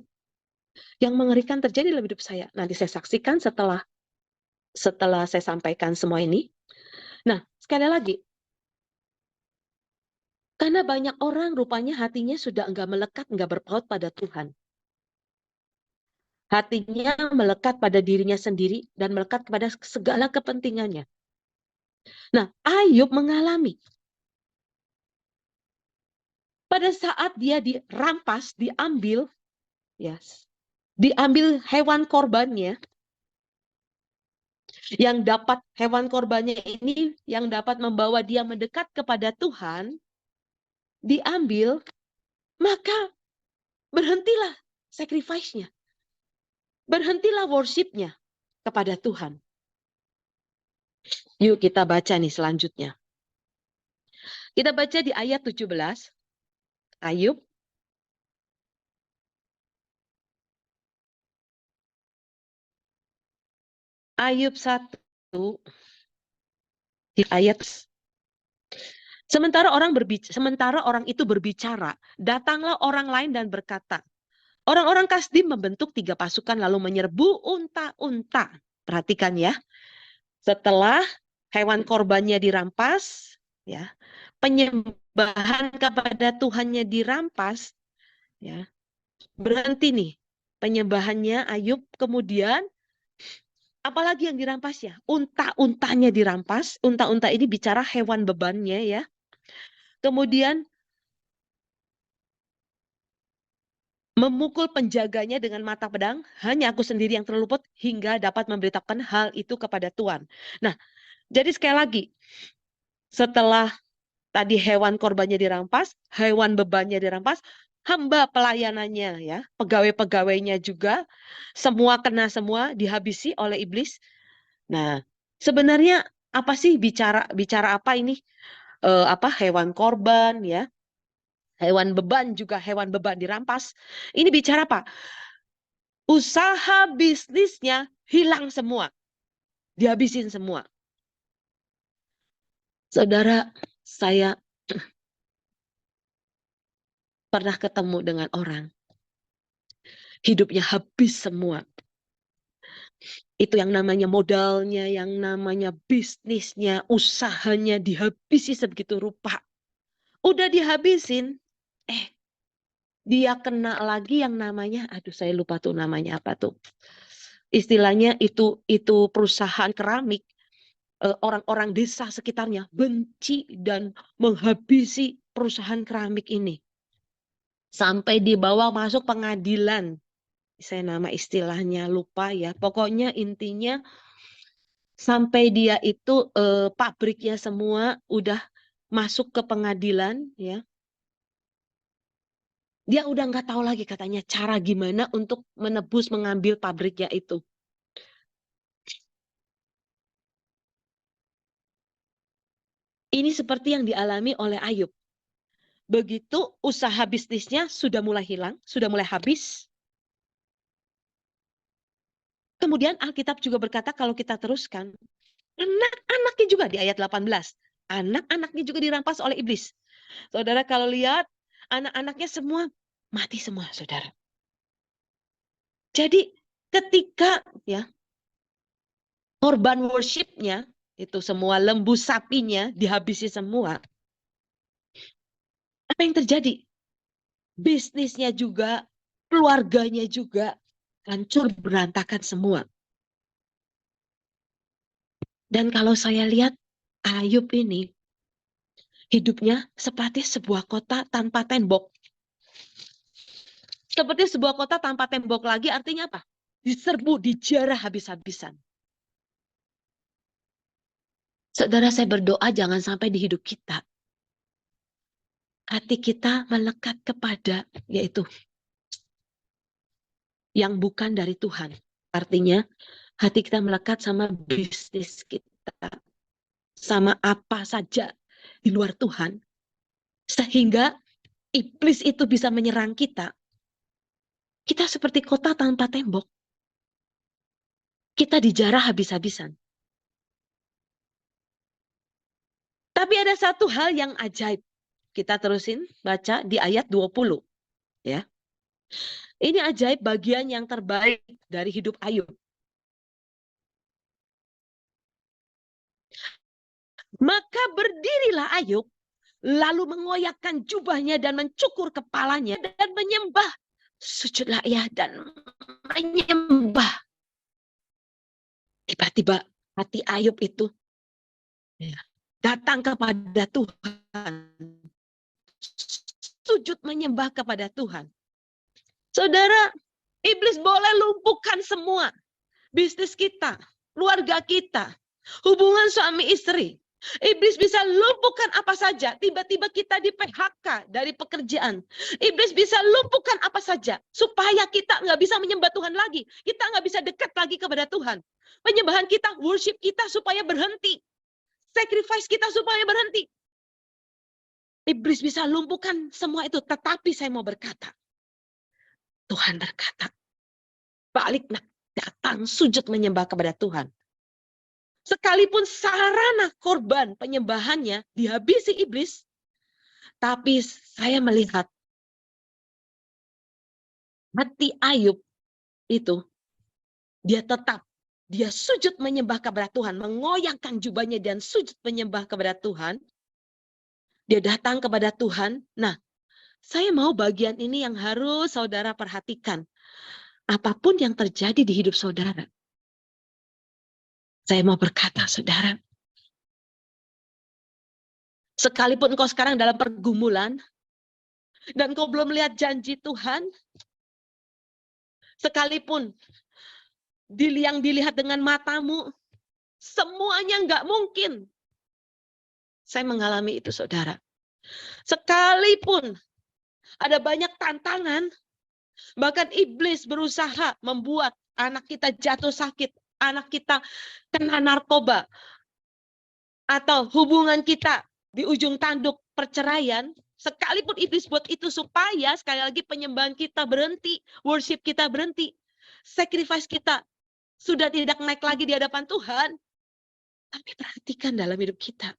[SPEAKER 1] yang mengerikan terjadi dalam hidup saya. Nanti saya saksikan setelah saya sampaikan semua ini. Nah, sekali lagi, karena banyak orang rupanya hatinya sudah enggak melekat, enggak berpaut pada Tuhan. Hatinya melekat pada dirinya sendiri dan melekat kepada segala kepentingannya. Nah, Ayub mengalami. Pada saat dia dirampas, diambil, yes, diambil hewan korbannya, yang dapat hewan korbannya ini, yang dapat membawa dia mendekat kepada Tuhan, diambil, maka berhentilah sacrifice-nya. Berhentilah worship-nya kepada Tuhan. Yuk kita baca nih selanjutnya. Kita baca di ayat 17. Ayub. Ayub 1 di ayat. Sementara orang itu berbicara, datanglah orang lain dan berkata, orang-orang Kasdim membentuk 3 pasukan lalu menyerbu unta-unta. Perhatikan ya. Setelah hewan korbannya dirampas, ya, penyembahan kepada Tuhannya dirampas, ya, berhenti nih penyembahannya Ayub. Kemudian apalagi yang dirampas ya? Unta-untanya dirampas. Unta-unta ini bicara hewan bebannya ya. Kemudian memukul penjaganya dengan mata pedang. Hanya aku sendiri yang terluput hingga dapat memberitakan hal itu kepada Tuhan. Nah, jadi sekali lagi, setelah tadi hewan korbannya dirampas, hewan bebannya dirampas, hamba pelayanannya ya, pegawai-pegawainya juga, semua kena semua, dihabisi oleh iblis. Nah, sebenarnya apa sih bicara apa ini? Hewan korban ya, hewan beban juga hewan beban dirampas. Ini bicara apa? Usaha bisnisnya hilang semua, dihabisin semua. Saudara, saya pernah ketemu dengan orang, hidupnya habis semua. Itu yang namanya modalnya, yang namanya bisnisnya, usahanya dihabisi sebegitu rupa. Udah dihabisin, dia kena lagi yang namanya, aduh saya lupa tuh namanya apa tuh. Istilahnya itu perusahaan keramik, orang-orang desa sekitarnya benci dan menghabisi perusahaan keramik ini. Sampai dibawa masuk pengadilan. Saya nama istilahnya lupa ya. Pokoknya intinya sampai dia itu pabriknya semua udah masuk ke pengadilan ya. Dia udah nggak tahu lagi katanya cara gimana untuk menebus mengambil pabriknya itu. Ini seperti yang dialami oleh Ayub. Begitu usaha bisnisnya sudah mulai hilang, sudah mulai habis. Kemudian Alkitab juga berkata kalau kita teruskan, anak-anaknya juga di ayat 18. Anak-anaknya juga dirampas oleh iblis. Saudara kalau lihat, anak-anaknya semua mati semua, saudara. Jadi ketika ya korban worshipnya, itu semua lembu sapinya dihabisi semua. Apa yang terjadi? Bisnisnya juga, keluarganya juga hancur berantakan semua. Dan kalau saya lihat Ayub ini, hidupnya seperti sebuah kota tanpa tembok. Seperti sebuah kota tanpa tembok lagi artinya apa? Diserbu, dijarah habis-habisan. Saudara, saya berdoa jangan sampai di hidup kita hati kita melekat kepada yaitu yang bukan dari Tuhan. Artinya hati kita melekat sama bisnis kita, sama apa saja di luar Tuhan, sehingga iblis itu bisa menyerang kita. Kita seperti kota tanpa tembok. Kita dijarah habis-habisan. Tapi ada satu hal yang ajaib. Kita terusin baca di ayat 20. Ya. Ini ajaib bagian yang terbaik dari hidup Ayub. Maka berdirilah Ayub, lalu mengoyakkan jubahnya dan mencukur kepalanya dan menyembah. Sujudlah ia dan menyembah. Tiba-tiba hati Ayub itu ya, datang kepada Tuhan. Sujud menyembah kepada Tuhan. Saudara, iblis boleh lumpuhkan semua. Bisnis kita, keluarga kita, hubungan suami istri. Iblis bisa lumpuhkan apa saja. Tiba-tiba kita di PHK dari pekerjaan. Iblis bisa lumpuhkan apa saja. Supaya kita nggak bisa menyembah Tuhan lagi. Kita nggak bisa dekat lagi kepada Tuhan. Penyembahan kita, worship kita supaya berhenti. Sacrifice kita supaya berhenti. Iblis bisa lumpuhkan semua itu. Tetapi saya mau berkata. Tuhan berkata. Balik nak. Datang sujud menyembah kepada Tuhan. Sekalipun sarana korban penyembahannya dihabisi iblis, tapi saya melihat hati Ayub itu, dia sujud menyembah kepada Tuhan, mengoyangkan jubahnya dan sujud menyembah kepada Tuhan. Dia datang kepada Tuhan. Nah, saya mau bagian ini yang harus saudara perhatikan. Apapun yang terjadi di hidup saudara, saya mau berkata, saudara, sekalipun kau sekarang dalam pergumulan, dan kau belum melihat janji Tuhan, sekalipun yang dilihat dengan matamu, semuanya nggak mungkin. Saya mengalami itu, saudara. Sekalipun ada banyak tantangan, bahkan iblis berusaha membuat anak kita jatuh sakit, anak kita kena narkoba, atau hubungan kita di ujung tanduk perceraian, sekalipun iblis buat itu supaya sekali lagi penyembahan kita berhenti, worship kita berhenti, sacrifice kita sudah tidak naik lagi di hadapan Tuhan. Tapi perhatikan dalam hidup kita.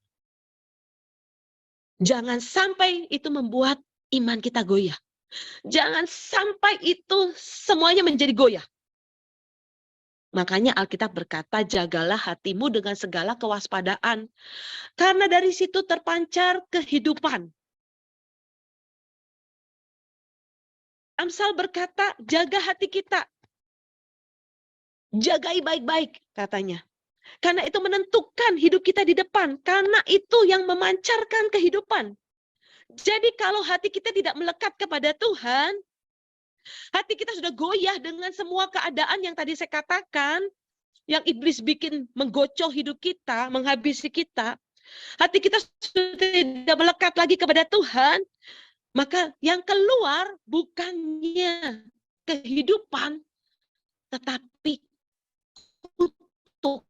[SPEAKER 1] Jangan sampai itu membuat iman kita goyah. Jangan sampai itu semuanya menjadi goyah. Makanya Alkitab berkata, jagalah hatimu dengan segala kewaspadaan. Karena dari situ terpancar kehidupan. Amsal berkata, jaga hati kita. Jagai baik-baik, katanya. Karena itu menentukan hidup kita di depan. Karena itu yang memancarkan kehidupan. Jadi kalau hati kita tidak melekat kepada Tuhan, hati kita sudah goyah dengan semua keadaan yang tadi saya katakan, yang iblis bikin menggocok hidup kita, menghabisi kita, hati kita sudah tidak melekat lagi kepada Tuhan, maka yang keluar bukannya kehidupan, tetapi kutuk.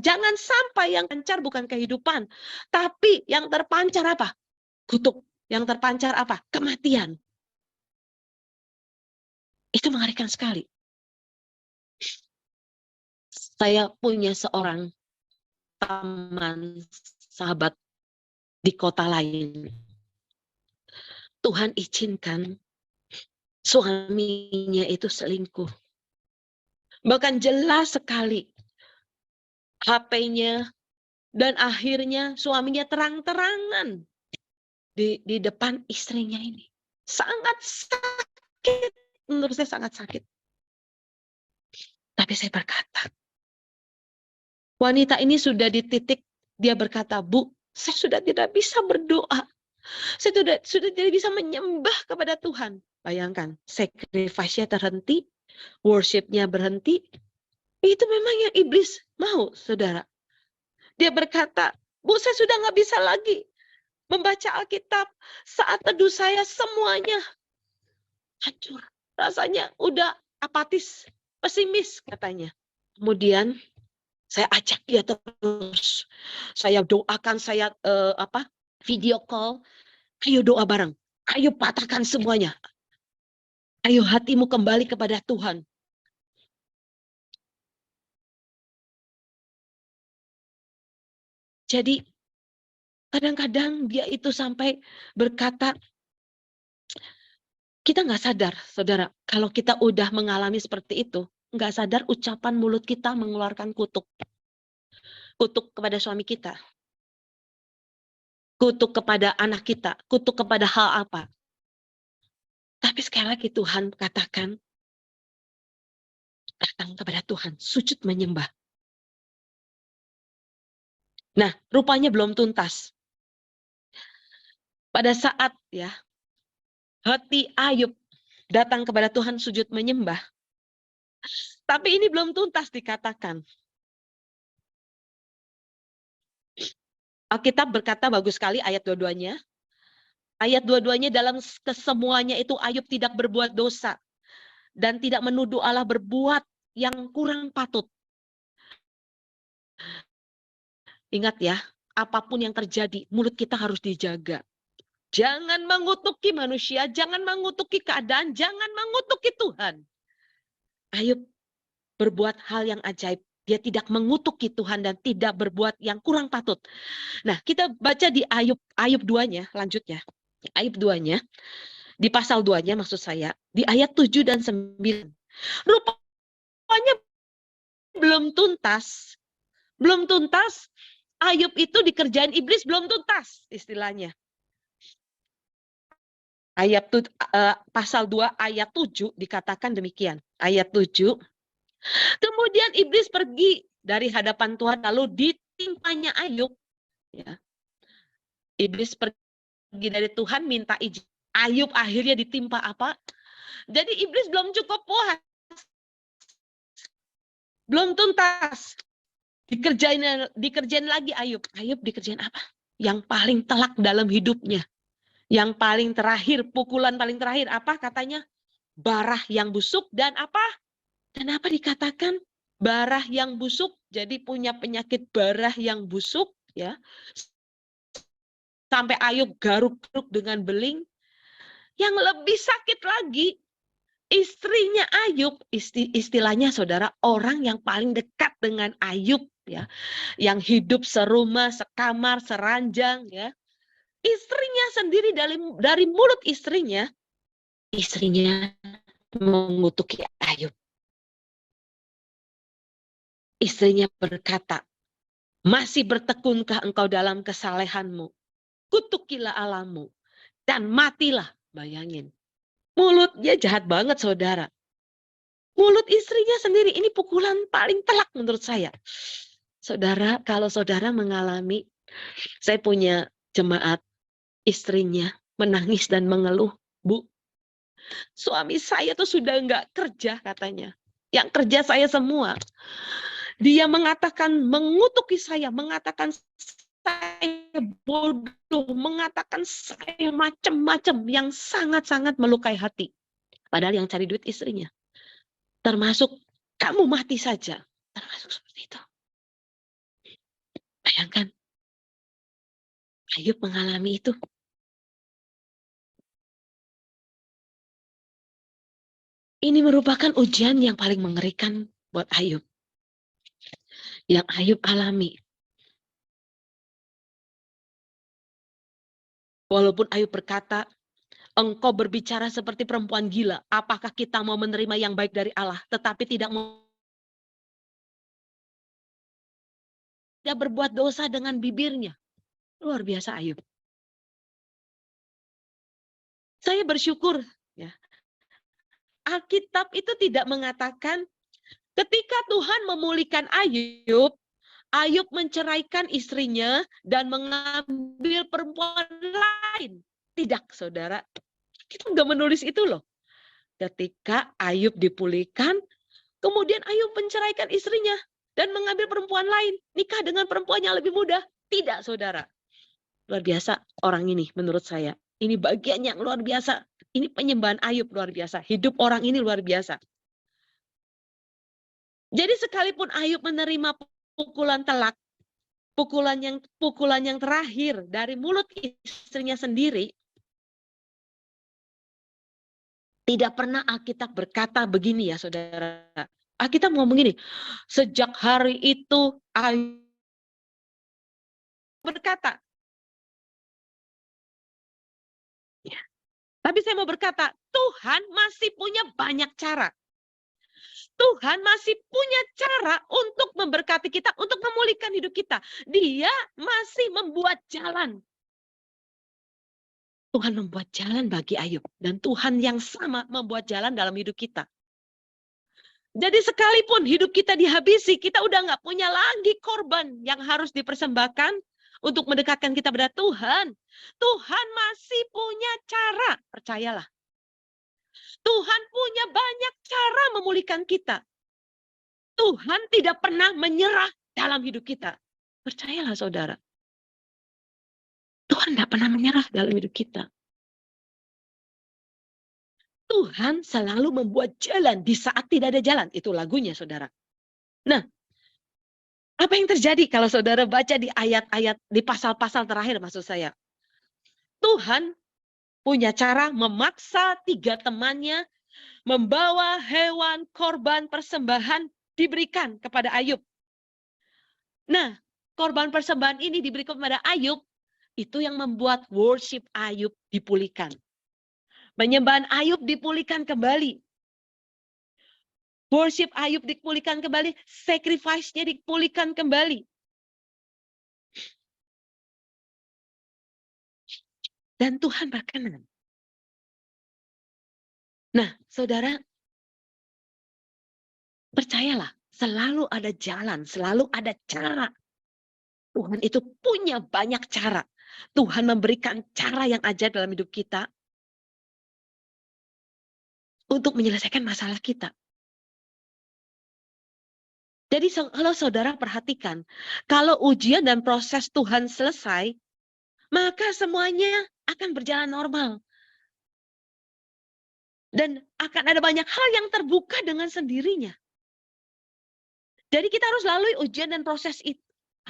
[SPEAKER 1] Jangan sampai yang terpancar bukan kehidupan, tapi yang terpancar apa? Kutuk. Yang terpancar apa? Kematian. Itu mengerikan sekali. Saya punya seorang teman sahabat di kota lain. Tuhan izinkan suaminya itu selingkuh. Bahkan jelas sekali HP-nya, dan akhirnya suaminya terang-terangan di depan istrinya ini. Sangat sakit, menurut saya sangat sakit. Tapi saya berkata, wanita ini sudah di titik dia berkata, Bu, saya sudah tidak bisa berdoa. Saya sudah tidak bisa menyembah kepada Tuhan. Bayangkan, sacrifice-nya terhenti, worship-nya berhenti. Itu memang yang iblis mau, saudara. Dia berkata, Bu, saya sudah nggak bisa lagi membaca Alkitab. Saat teduh saya semuanya hancur. Rasanya udah apatis, pesimis katanya. Kemudian saya ajak dia terus. Saya doakan, saya video call. Ayo doa bareng. Ayo patahkan semuanya. Ayo hatimu kembali kepada Tuhan. Jadi kadang-kadang dia itu sampai berkata, kita nggak sadar, saudara, kalau kita udah mengalami seperti itu, nggak sadar ucapan mulut kita mengeluarkan kutuk. Kutuk kepada suami kita. Kutuk kepada anak kita. Kutuk kepada hal apa. Tapi sekali lagi Tuhan katakan, datang kepada Tuhan, sujud menyembah. Nah, rupanya belum tuntas. Pada saat ya, hati Ayub datang kepada Tuhan sujud menyembah. Tapi ini belum tuntas dikatakan. Alkitab berkata bagus sekali ayat dua-duanya. Ayat dua-duanya dalam kesemuanya itu Ayub tidak berbuat dosa. Dan tidak menuduh Allah berbuat yang kurang patut. Ingat ya, apapun yang terjadi, mulut kita harus dijaga. Jangan mengutuki manusia, jangan mengutuki keadaan, jangan mengutuki Tuhan. Ayub berbuat hal yang ajaib. Dia tidak mengutuki Tuhan dan tidak berbuat yang kurang patut. Nah, kita baca di Ayub 2-nya, lanjut ya. Ayub 2-nya, di pasal 2-nya maksud saya, di ayat 7 dan 9. Rupanya belum tuntas. Belum tuntas, Ayub itu dikerjain iblis belum tuntas istilahnya. Pasal 2 ayat 7 dikatakan demikian. Ayat 7. Kemudian iblis pergi dari hadapan Tuhan lalu ditimpanya Ayub. Ya. Iblis pergi dari Tuhan minta izin. Ayub akhirnya ditimpa apa? Jadi iblis belum cukup puas. Belum tuntas. Dikerjain lagi Ayub. Ayub dikerjain apa? Yang paling telak dalam hidupnya. Yang paling terakhir, pukulan paling terakhir apa katanya? Barah yang busuk dan apa? Dan apa dikatakan? Barah yang busuk, jadi punya penyakit barah yang busuk, ya. Sampai Ayub garuk-garuk dengan beling. Yang lebih sakit lagi, istrinya Ayub, istilahnya saudara, orang yang paling dekat dengan Ayub, ya, yang hidup serumah, sekamar, seranjang, ya. Istrinya sendiri dari mulut istrinya mengutuki Ayub. Istrinya berkata, masih bertekunkah engkau dalam kesalehanmu? Kutukilah Allahmu dan matilah. Bayangin. Mulutnya jahat banget saudara. Mulut istrinya sendiri ini pukulan paling telak menurut saya. Saudara, kalau saudara mengalami, saya punya jemaat, istrinya menangis dan mengeluh. Bu, suami saya tuh sudah nggak kerja katanya. Yang kerja saya semua. Dia mengatakan, mengutuki saya, mengatakan saya bodoh, mengatakan saya macam-macam yang sangat-sangat melukai hati. Padahal yang cari duit istrinya. Termasuk kamu mati saja. Termasuk seperti itu. Bayangkan. Ayub mengalami itu. Ini merupakan ujian yang paling mengerikan buat Ayub. yang Ayub alami. Walaupun Ayub berkata, engkau berbicara seperti perempuan gila. Apakah kita mau menerima yang baik dari Allah, tetapi tidak berbuat dosa dengan bibirnya? Luar biasa Ayub. Saya bersyukur, ya. Alkitab itu tidak mengatakan ketika Tuhan memulihkan Ayub, Ayub menceraikan istrinya dan mengambil perempuan lain. Tidak, saudara. Kita nggak menulis itu loh. Ketika Ayub dipulihkan, kemudian Ayub menceraikan istrinya dan mengambil perempuan lain. Nikah dengan perempuan yang lebih muda. Tidak, saudara. Luar biasa orang ini menurut saya. Ini bagian yang luar biasa. Ini penyembahan Ayub luar biasa. Hidup orang ini luar biasa. Jadi sekalipun Ayub menerima pukulan telak, pukulan yang terakhir dari mulut istrinya sendiri, tidak pernah Alkitab berkata begini ya saudara. Alkitab ngomong begini, sejak hari itu Ayub berkata. Ya. Tapi saya mau berkata, Tuhan masih punya banyak cara. Tuhan masih punya cara untuk memberkati kita, untuk memulihkan hidup kita. Dia masih membuat jalan. Tuhan membuat jalan bagi Ayub. Dan Tuhan yang sama membuat jalan dalam hidup kita. Jadi sekalipun hidup kita dihabisi, kita udah nggak punya lagi korban yang harus dipersembahkan untuk mendekatkan kita pada Tuhan. Tuhan masih punya cara, percayalah. Tuhan punya banyak cara memulihkan kita. Tuhan tidak pernah menyerah dalam hidup kita. Percayalah saudara. Tuhan tidak pernah menyerah dalam hidup kita. Tuhan selalu membuat jalan di saat tidak ada jalan. Itu lagunya saudara. Nah, apa yang terjadi kalau saudara baca di ayat-ayat, di pasal-pasal terakhir maksud saya. Tuhan punya cara memaksa 3 temannya membawa hewan korban persembahan diberikan kepada Ayub. Nah, korban persembahan ini diberikan kepada Ayub, itu yang membuat worship Ayub dipulihkan. Penyembahan Ayub dipulihkan kembali. Worship Ayub dipulihkan kembali, sacrifice-nya dipulihkan kembali. Dan Tuhan berkenan. Nah, saudara, percayalah, selalu ada jalan, selalu ada cara. Tuhan itu punya banyak cara. Tuhan memberikan cara yang ajaib dalam hidup kita untuk menyelesaikan masalah kita. Jadi kalau saudara perhatikan, kalau ujian dan proses Tuhan selesai, maka semuanya akan berjalan normal. Dan akan ada banyak hal yang terbuka dengan sendirinya. Jadi kita harus lalui ujian dan proses itu.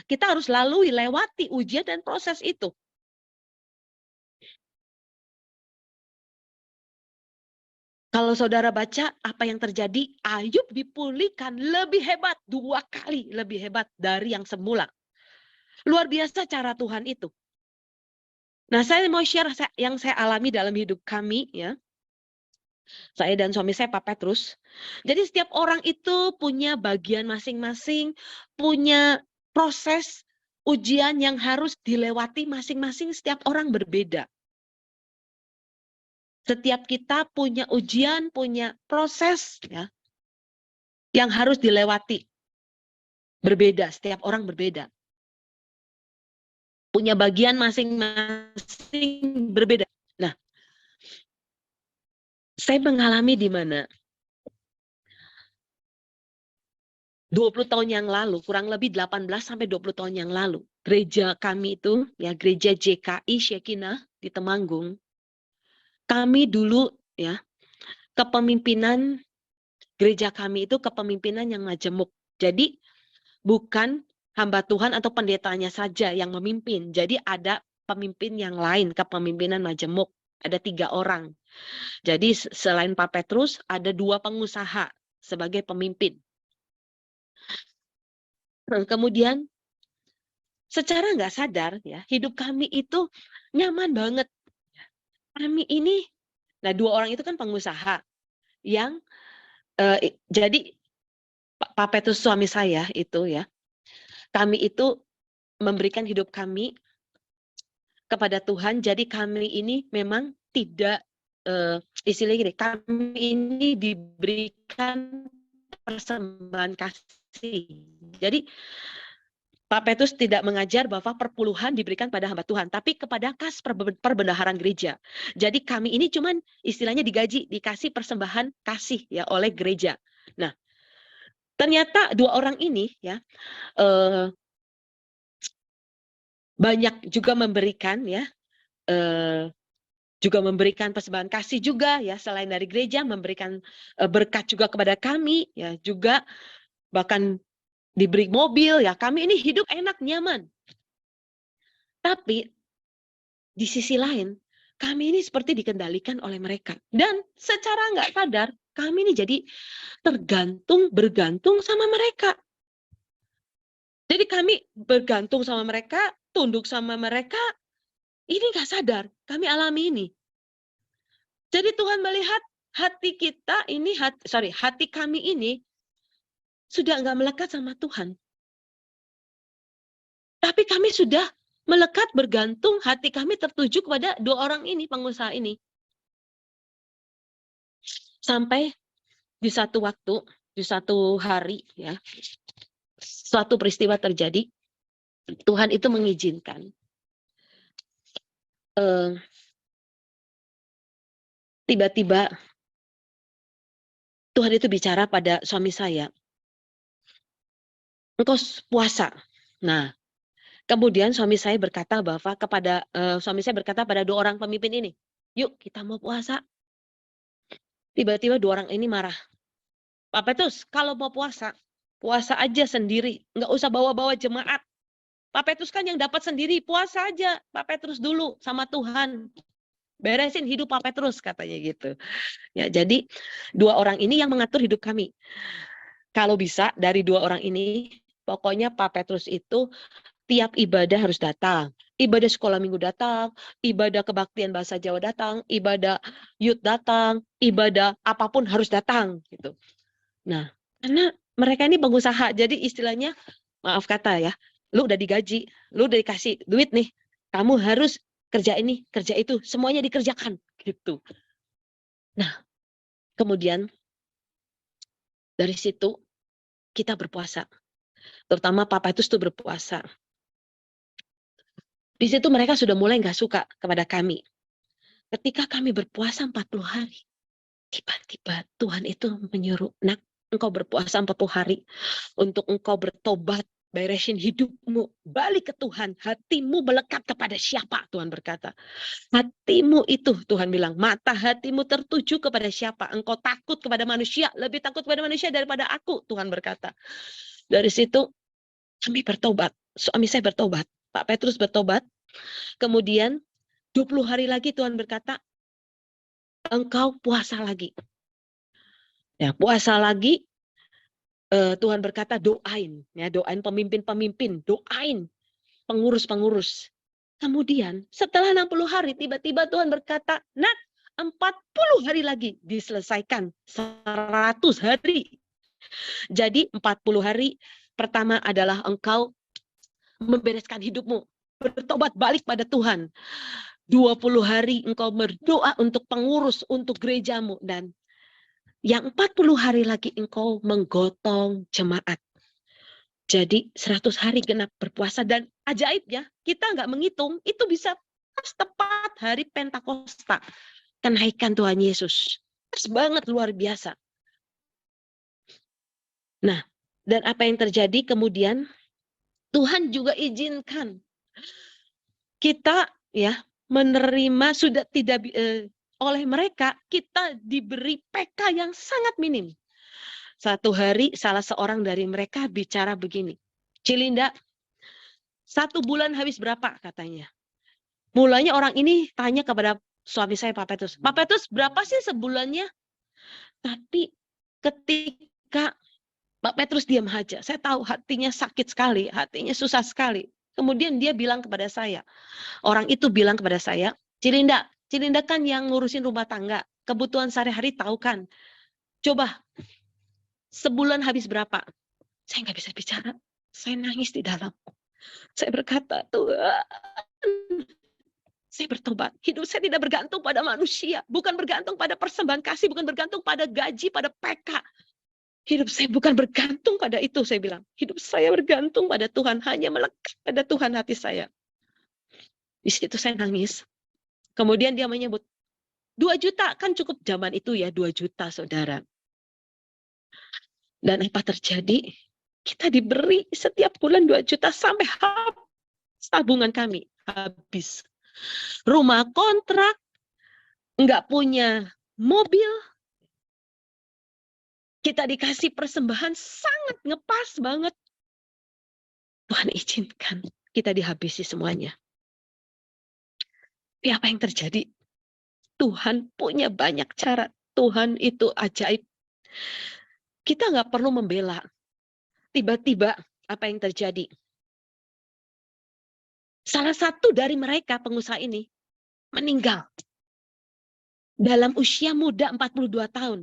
[SPEAKER 1] Kita harus lewati ujian dan proses itu. Kalau saudara baca apa yang terjadi, Ayub dipulihkan lebih hebat, 2 kali lebih hebat dari yang semula. Luar biasa cara Tuhan itu. Nah, saya mau share yang saya alami dalam hidup kami ya. Saya dan suami saya Pak Petrus. Jadi setiap orang itu punya bagian masing-masing, punya proses ujian yang harus dilewati masing-masing, setiap orang berbeda. Setiap kita punya ujian, punya proses ya yang harus dilewati. Berbeda, setiap orang berbeda. Punya bagian masing-masing berbeda. Nah, saya mengalami di mana 20 tahun yang lalu, kurang lebih 18 sampai 20 tahun yang lalu, gereja kami itu, ya gereja JKI Shekinah di Temanggung, kami dulu ya, kepemimpinan gereja kami itu kepemimpinan yang majemuk. Jadi bukan hamba Tuhan atau pendetanya saja yang memimpin. Jadi ada pemimpin yang lain, kepemimpinan majemuk. Ada 3 orang. Jadi selain Pak Petrus, ada 2 pengusaha sebagai pemimpin. Kemudian secara nggak sadar ya, hidup kami itu nyaman banget. Kami ini, nah 2 orang itu kan pengusaha yang jadi Pak Petrus suami saya itu ya, kami itu memberikan hidup kami kepada Tuhan. Jadi kami ini memang tidak istilahnya gini, kami ini diberikan persembahan kasih. Jadi Pak Petrus tidak mengajar bahwa perpuluhan diberikan pada hamba Tuhan, tapi kepada kas perbendaharaan gereja. Jadi kami ini cuman istilahnya digaji, dikasih persembahan kasih ya oleh gereja. Nah, ternyata 2 orang ini ya banyak juga memberikan ya, juga memberikan persembahan kasih juga ya, selain dari gereja memberikan berkat juga kepada kami ya, juga bahkan diberi mobil ya, kami ini hidup enak nyaman. Tapi di sisi lain kami ini seperti dikendalikan oleh mereka, dan secara nggak sadar kami ini jadi bergantung sama mereka. Jadi kami bergantung sama mereka, tunduk sama mereka, ini nggak sadar kami alami ini. Jadi Tuhan melihat hati kita ini, hati kami ini sudah nggak melekat sama Tuhan. Tapi kami sudah melekat, bergantung, hati kami tertuju kepada 2 orang ini, pengusaha ini. Sampai di satu waktu, di satu hari ya, suatu peristiwa terjadi, Tuhan itu mengizinkan. Tiba-tiba Tuhan itu bicara pada suami saya, engkau puasa. Nah, kemudian suami saya berkata pada 2 orang pemimpin ini, yuk kita mau puasa. Tiba-tiba 2 orang ini marah. Pak Petrus, kalau mau puasa, puasa aja sendiri, nggak usah bawa-bawa jemaat. Pak Petrus kan yang dapat sendiri, puasa aja Pak Petrus dulu sama Tuhan. Beresin hidup Pak Petrus, katanya gitu. Ya, jadi 2 orang ini yang mengatur hidup kami. Kalau bisa dari 2 orang ini, pokoknya Pak Petrus itu tiap ibadah harus datang. Ibadah sekolah minggu datang, ibadah kebaktian bahasa Jawa datang, ibadah youth datang, ibadah apapun harus datang gitu. Nah, karena mereka ini pengusaha, jadi istilahnya, maaf kata ya, lu udah digaji, lu udah dikasih duit nih, kamu harus kerja ini, kerja itu, semuanya dikerjakan gitu. Nah, kemudian dari situ kita berpuasa. Terutama Papa itu tuh berpuasa. Di situ mereka sudah mulai nggak suka kepada kami. Ketika kami berpuasa 40 hari, tiba-tiba Tuhan itu menyuruh, nak, engkau berpuasa 40 hari untuk engkau bertobat, beresin hidupmu, balik ke Tuhan, hatimu melekat kepada siapa, Tuhan berkata. Hatimu itu, Tuhan bilang, mata hatimu tertuju kepada siapa, engkau takut kepada manusia, lebih takut kepada manusia daripada aku, Tuhan berkata. Dari situ kami bertobat, suami saya bertobat, Pak Petrus bertobat, kemudian 20 hari lagi Tuhan berkata, engkau puasa lagi. Ya, puasa lagi, Tuhan berkata doain, ya, doain pemimpin-pemimpin, doain pengurus-pengurus. Kemudian setelah 60 hari tiba-tiba Tuhan berkata, nak, 40 hari lagi diselesaikan 100 hari. Jadi 40 hari pertama adalah engkau membereskan hidupmu, bertobat balik pada Tuhan. 20 hari engkau berdoa untuk pengurus, untuk gerejamu, dan yang 40 hari lagi engkau menggotong jemaat. Jadi 100 hari genap berpuasa, dan ajaibnya kita nggak menghitung, itu bisa pas tepat hari Pentakosta, kenaikan Tuhan Yesus. Pas banget, luar biasa. Nah, dan apa yang terjadi kemudian, Tuhan juga izinkan kita ya menerima, sudah tidak oleh mereka, kita diberi PK yang sangat minim. Satu hari salah seorang dari mereka bicara begini, Cilinda, 1 bulan habis berapa katanya. Mulanya orang ini tanya kepada suami saya, Pak Petrus, berapa sih sebulannya? Tapi ketika Pak Petrus diam aja. Saya tahu hatinya sakit sekali, hatinya susah sekali. Kemudian dia bilang kepada saya, orang itu bilang kepada saya, Cilinda, Cilinda kan yang ngurusin rumah tangga, kebutuhan sehari-hari tahu kan. Coba sebulan habis berapa? Saya nggak bisa bicara. Saya nangis di dalam. Saya berkata, Tuhan, saya bertobat. Hidup saya tidak bergantung pada manusia. Bukan bergantung pada persembahan kasih. Bukan bergantung pada gaji, pada PK. Hidup saya bukan bergantung pada itu, saya bilang. Hidup saya bergantung pada Tuhan. Hanya melekat pada Tuhan hati saya. Di situ saya nangis. Kemudian dia menyebut, 2 juta kan cukup zaman itu ya, 2 juta saudara. Dan apa terjadi? Kita diberi setiap bulan 2 juta sampai habis tabungan kami. Habis. Rumah kontrak, nggak punya mobil, kita dikasih persembahan sangat ngepas banget. Tuhan izinkan kita dihabisi semuanya. Tapi apa yang terjadi? Tuhan punya banyak cara. Tuhan itu ajaib. Kita nggak perlu membela. Tiba-tiba apa yang terjadi? Salah satu dari mereka pengusaha ini meninggal. Dalam usia muda 42 tahun.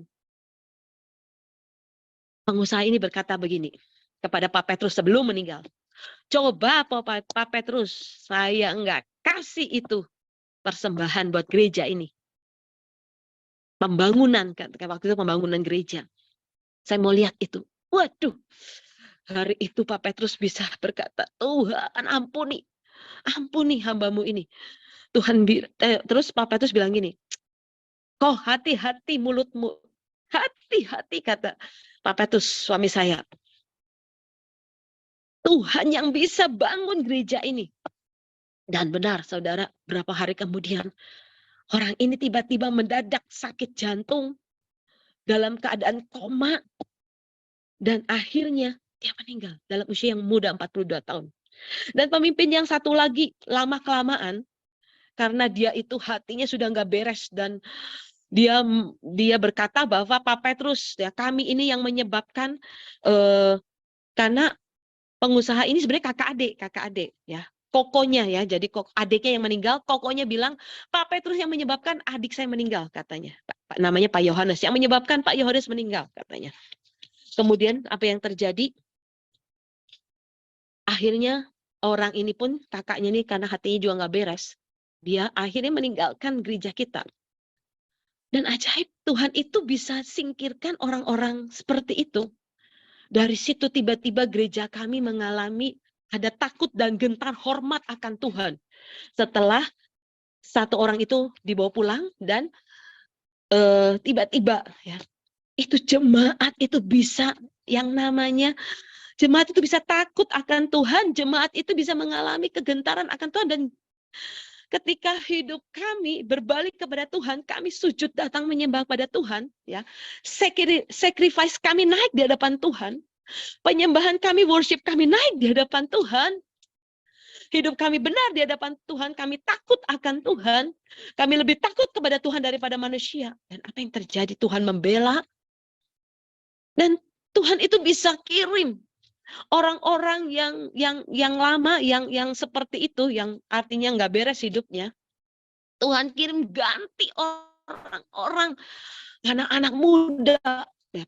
[SPEAKER 1] Pengusaha ini berkata begini kepada Pak Petrus sebelum meninggal. Coba Pak Petrus, saya enggak kasih itu persembahan buat gereja ini. Pembangunan, waktu itu pembangunan gereja. Saya mau lihat itu. Waduh, hari itu Pak Petrus bisa berkata, Tuhan ampuni hambamu ini. Terus Pak Petrus bilang gini, kok hati-hati mulutmu. Hati-hati kata Pak Petrus suami saya. Tuhan yang bisa bangun gereja ini. Dan benar saudara, berapa hari kemudian orang ini tiba-tiba mendadak sakit jantung dalam keadaan koma. Dan akhirnya dia meninggal dalam usia yang muda 42 tahun. Dan pemimpin yang satu lagi lama-kelamaan, karena dia itu hatinya sudah nggak beres dan dia berkata bahwa Pak Petrus, ya kami ini yang menyebabkan karena pengusaha ini sebenarnya kakak adik ya. Kokonya ya, jadi adiknya yang meninggal, kokonya bilang Pak Petrus yang menyebabkan adik saya meninggal katanya. Namanya Pak Yohanes yang menyebabkan Pak Yohanes meninggal katanya. Kemudian apa yang terjadi? Akhirnya orang ini pun kakaknya ini karena hatinya juga nggak beres, dia akhirnya meninggalkan gereja kita. Dan ajaib Tuhan itu bisa singkirkan orang-orang seperti itu. Dari situ tiba-tiba gereja kami mengalami ada takut dan gentar hormat akan Tuhan. Setelah satu orang itu dibawa pulang dan tiba-tiba ya itu jemaat itu bisa yang namanya jemaat itu bisa takut akan Tuhan, jemaat itu bisa mengalami kegentaran akan Tuhan dan ketika hidup kami berbalik kepada Tuhan, kami sujud datang menyembah pada Tuhan, ya. Sacrifice kami naik di hadapan Tuhan. Penyembahan kami, worship kami naik di hadapan Tuhan. Hidup kami benar di hadapan Tuhan, kami takut akan Tuhan. Kami lebih takut kepada Tuhan daripada manusia. Dan apa yang terjadi? Tuhan membela. Dan Tuhan itu bisa kirim orang-orang yang lama, yang seperti itu, yang artinya nggak beres hidupnya. Tuhan kirim ganti orang-orang, anak-anak muda,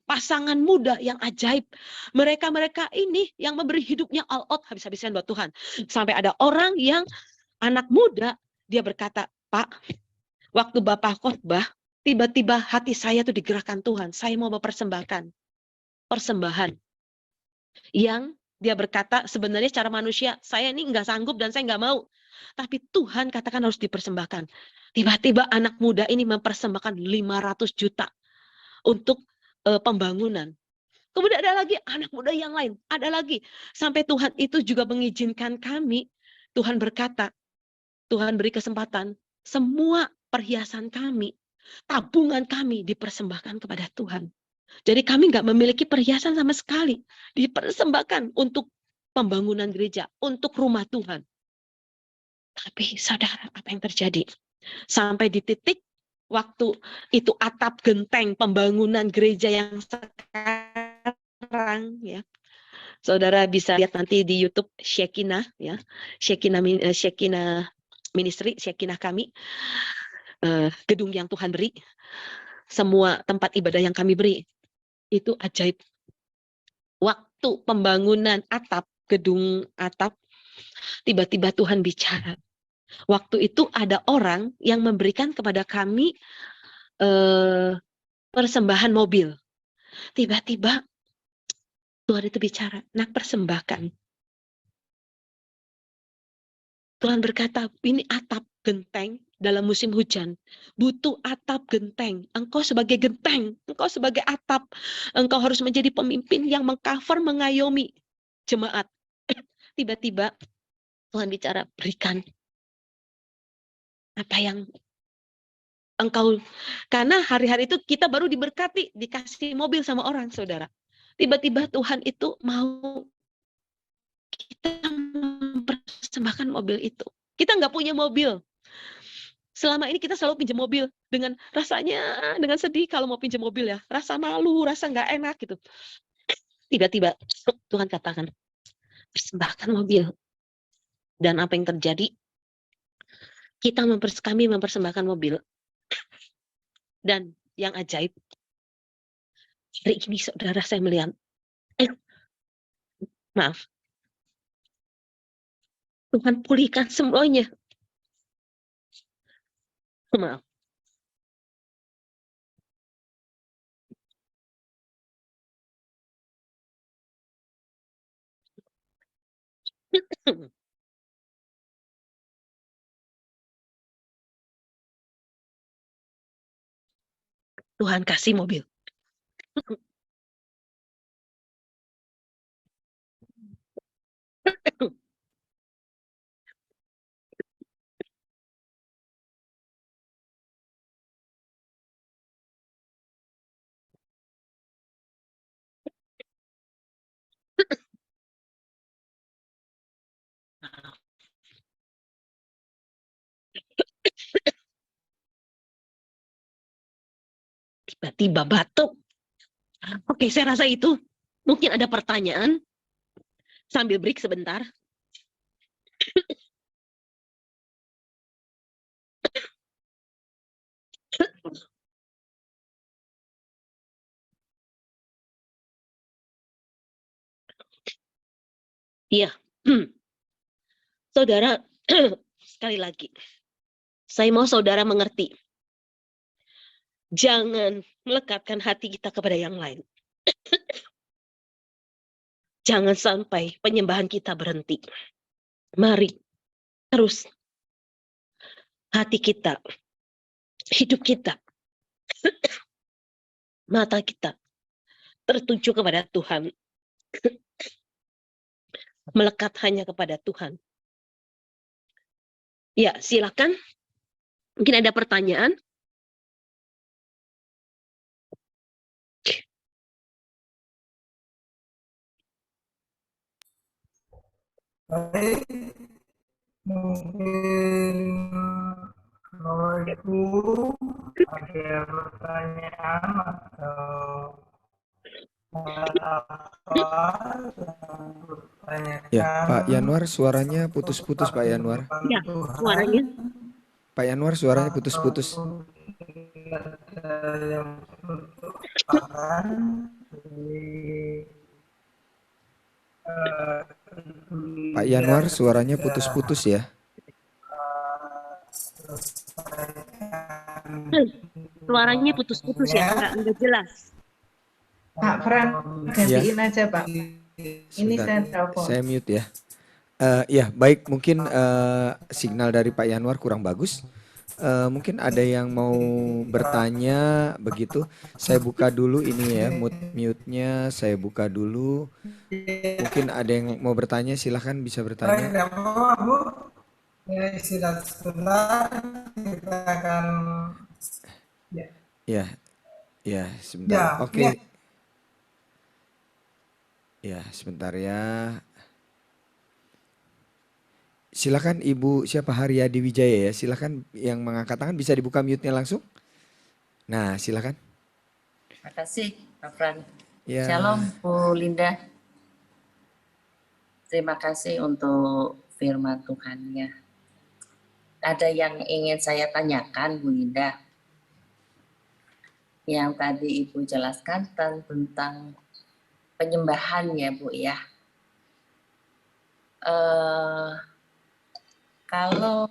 [SPEAKER 1] pasangan muda yang ajaib. Mereka-mereka ini yang memberi hidupnya all out habis-habisan buat Tuhan. Sampai ada orang yang anak muda, dia berkata, Pak, waktu Bapak khotbah, tiba-tiba hati saya tuh digerakkan Tuhan. Saya mau mempersembahkan persembahan. Yang dia berkata, sebenarnya secara manusia, saya ini nggak sanggup dan saya nggak mau. Tapi Tuhan katakan harus dipersembahkan. Tiba-tiba anak muda ini mempersembahkan 500 juta untuk pembangunan. Kemudian ada lagi anak muda yang lain. Ada lagi. Sampai Tuhan itu juga mengizinkan kami. Tuhan berkata, Tuhan beri kesempatan. Semua perhiasan kami, tabungan kami dipersembahkan kepada Tuhan. Jadi kami nggak memiliki perhiasan sama sekali. Dipersembahkan untuk pembangunan gereja, untuk rumah Tuhan. Tapi saudara, apa yang terjadi? Sampai di titik waktu itu atap genteng pembangunan gereja yang sekarang terang ya. Saudara bisa lihat nanti di YouTube Shekinah ya. Shekinah Ministry, Shekinah kami. Gedung yang Tuhan beri, semua tempat ibadah yang kami beri, itu ajaib. Waktu pembangunan atap, gedung atap, tiba-tiba Tuhan bicara. Waktu itu ada orang yang memberikan kepada kami persembahan mobil. Tiba-tiba Tuhan itu bicara, nak persembahkan. Tuhan berkata, ini atap genteng dalam musim hujan. Butuh atap genteng. Engkau sebagai genteng, engkau sebagai atap. Engkau harus menjadi pemimpin yang mengcover, mengayomi jemaat. Tiba-tiba Tuhan bicara, berikan apa yang engkau, karena hari-hari itu kita baru diberkati, dikasih mobil sama orang, saudara. Tiba-tiba Tuhan itu mau kita mempersembahkan mobil itu. Kita nggak punya mobil. Selama ini kita selalu pinjam mobil dengan rasanya, dengan sedih kalau mau pinjam mobil ya. Rasa malu, rasa nggak enak gitu. Tiba-tiba Tuhan katakan, persembahkan mobil. Dan apa yang terjadi? Kami mempersembahkan mobil. Dan yang ajaib, hari ini saudara saya melihat, maaf, Tuhan pulihkan semuanya. Maaf. Tuhan kasih mobil. Tiba-tiba batuk. Oke, saya rasa itu mungkin ada pertanyaan. Sambil break sebentar. Iya. Saudara, sekali lagi. Saya mau saudara mengerti. Jangan melekatkan hati kita kepada yang lain. Jangan sampai penyembahan kita berhenti. Mari terus hati kita, hidup kita, mata kita tertuju kepada Tuhan. Melekat hanya kepada Tuhan. Ya, silakan. Mungkin ada pertanyaan.
[SPEAKER 2] Baik, mungkin kalau itu ada pertanyaan atau apa yang bertanyakan.
[SPEAKER 3] Ya, Pak Yanwar suaranya putus-putus Pak Yanwar.
[SPEAKER 1] Ya, suaranya.
[SPEAKER 3] Pak Yanwar suaranya putus-putus. Pak Yanwar suaranya putus-putus ya.
[SPEAKER 1] Suaranya putus-putus ya, enggak jelas.
[SPEAKER 4] Pak Fran, gantiin aja Pak. Ini saya telepon.
[SPEAKER 3] Saya mute ya. Ya, baik, mungkin signal dari Pak Yanwar kurang bagus. Mungkin ada yang mau bertanya begitu. Saya buka dulu ini ya, mute-nya saya buka dulu. Mungkin ada yang mau bertanya, silahkan bisa bertanya.
[SPEAKER 2] Ya, sebentar kita akan
[SPEAKER 3] Ya, sebentar.
[SPEAKER 2] Ya,
[SPEAKER 3] Oke.
[SPEAKER 2] ya.
[SPEAKER 3] Ya, sebentar ya. Silakan Ibu siapa Haryadi Wijaya ya. Silakan yang mengangkat tangan bisa dibuka mute-nya langsung. Nah, silakan.
[SPEAKER 5] Terima kasih, Pak Fran.
[SPEAKER 3] Ya,
[SPEAKER 5] Shalom Bu Linda. Terima kasih untuk firman Tuhannya. Ada yang ingin saya tanyakan Bu Linda. Yang tadi Ibu jelaskan tentang penyembahan ya Bu ya. Kalau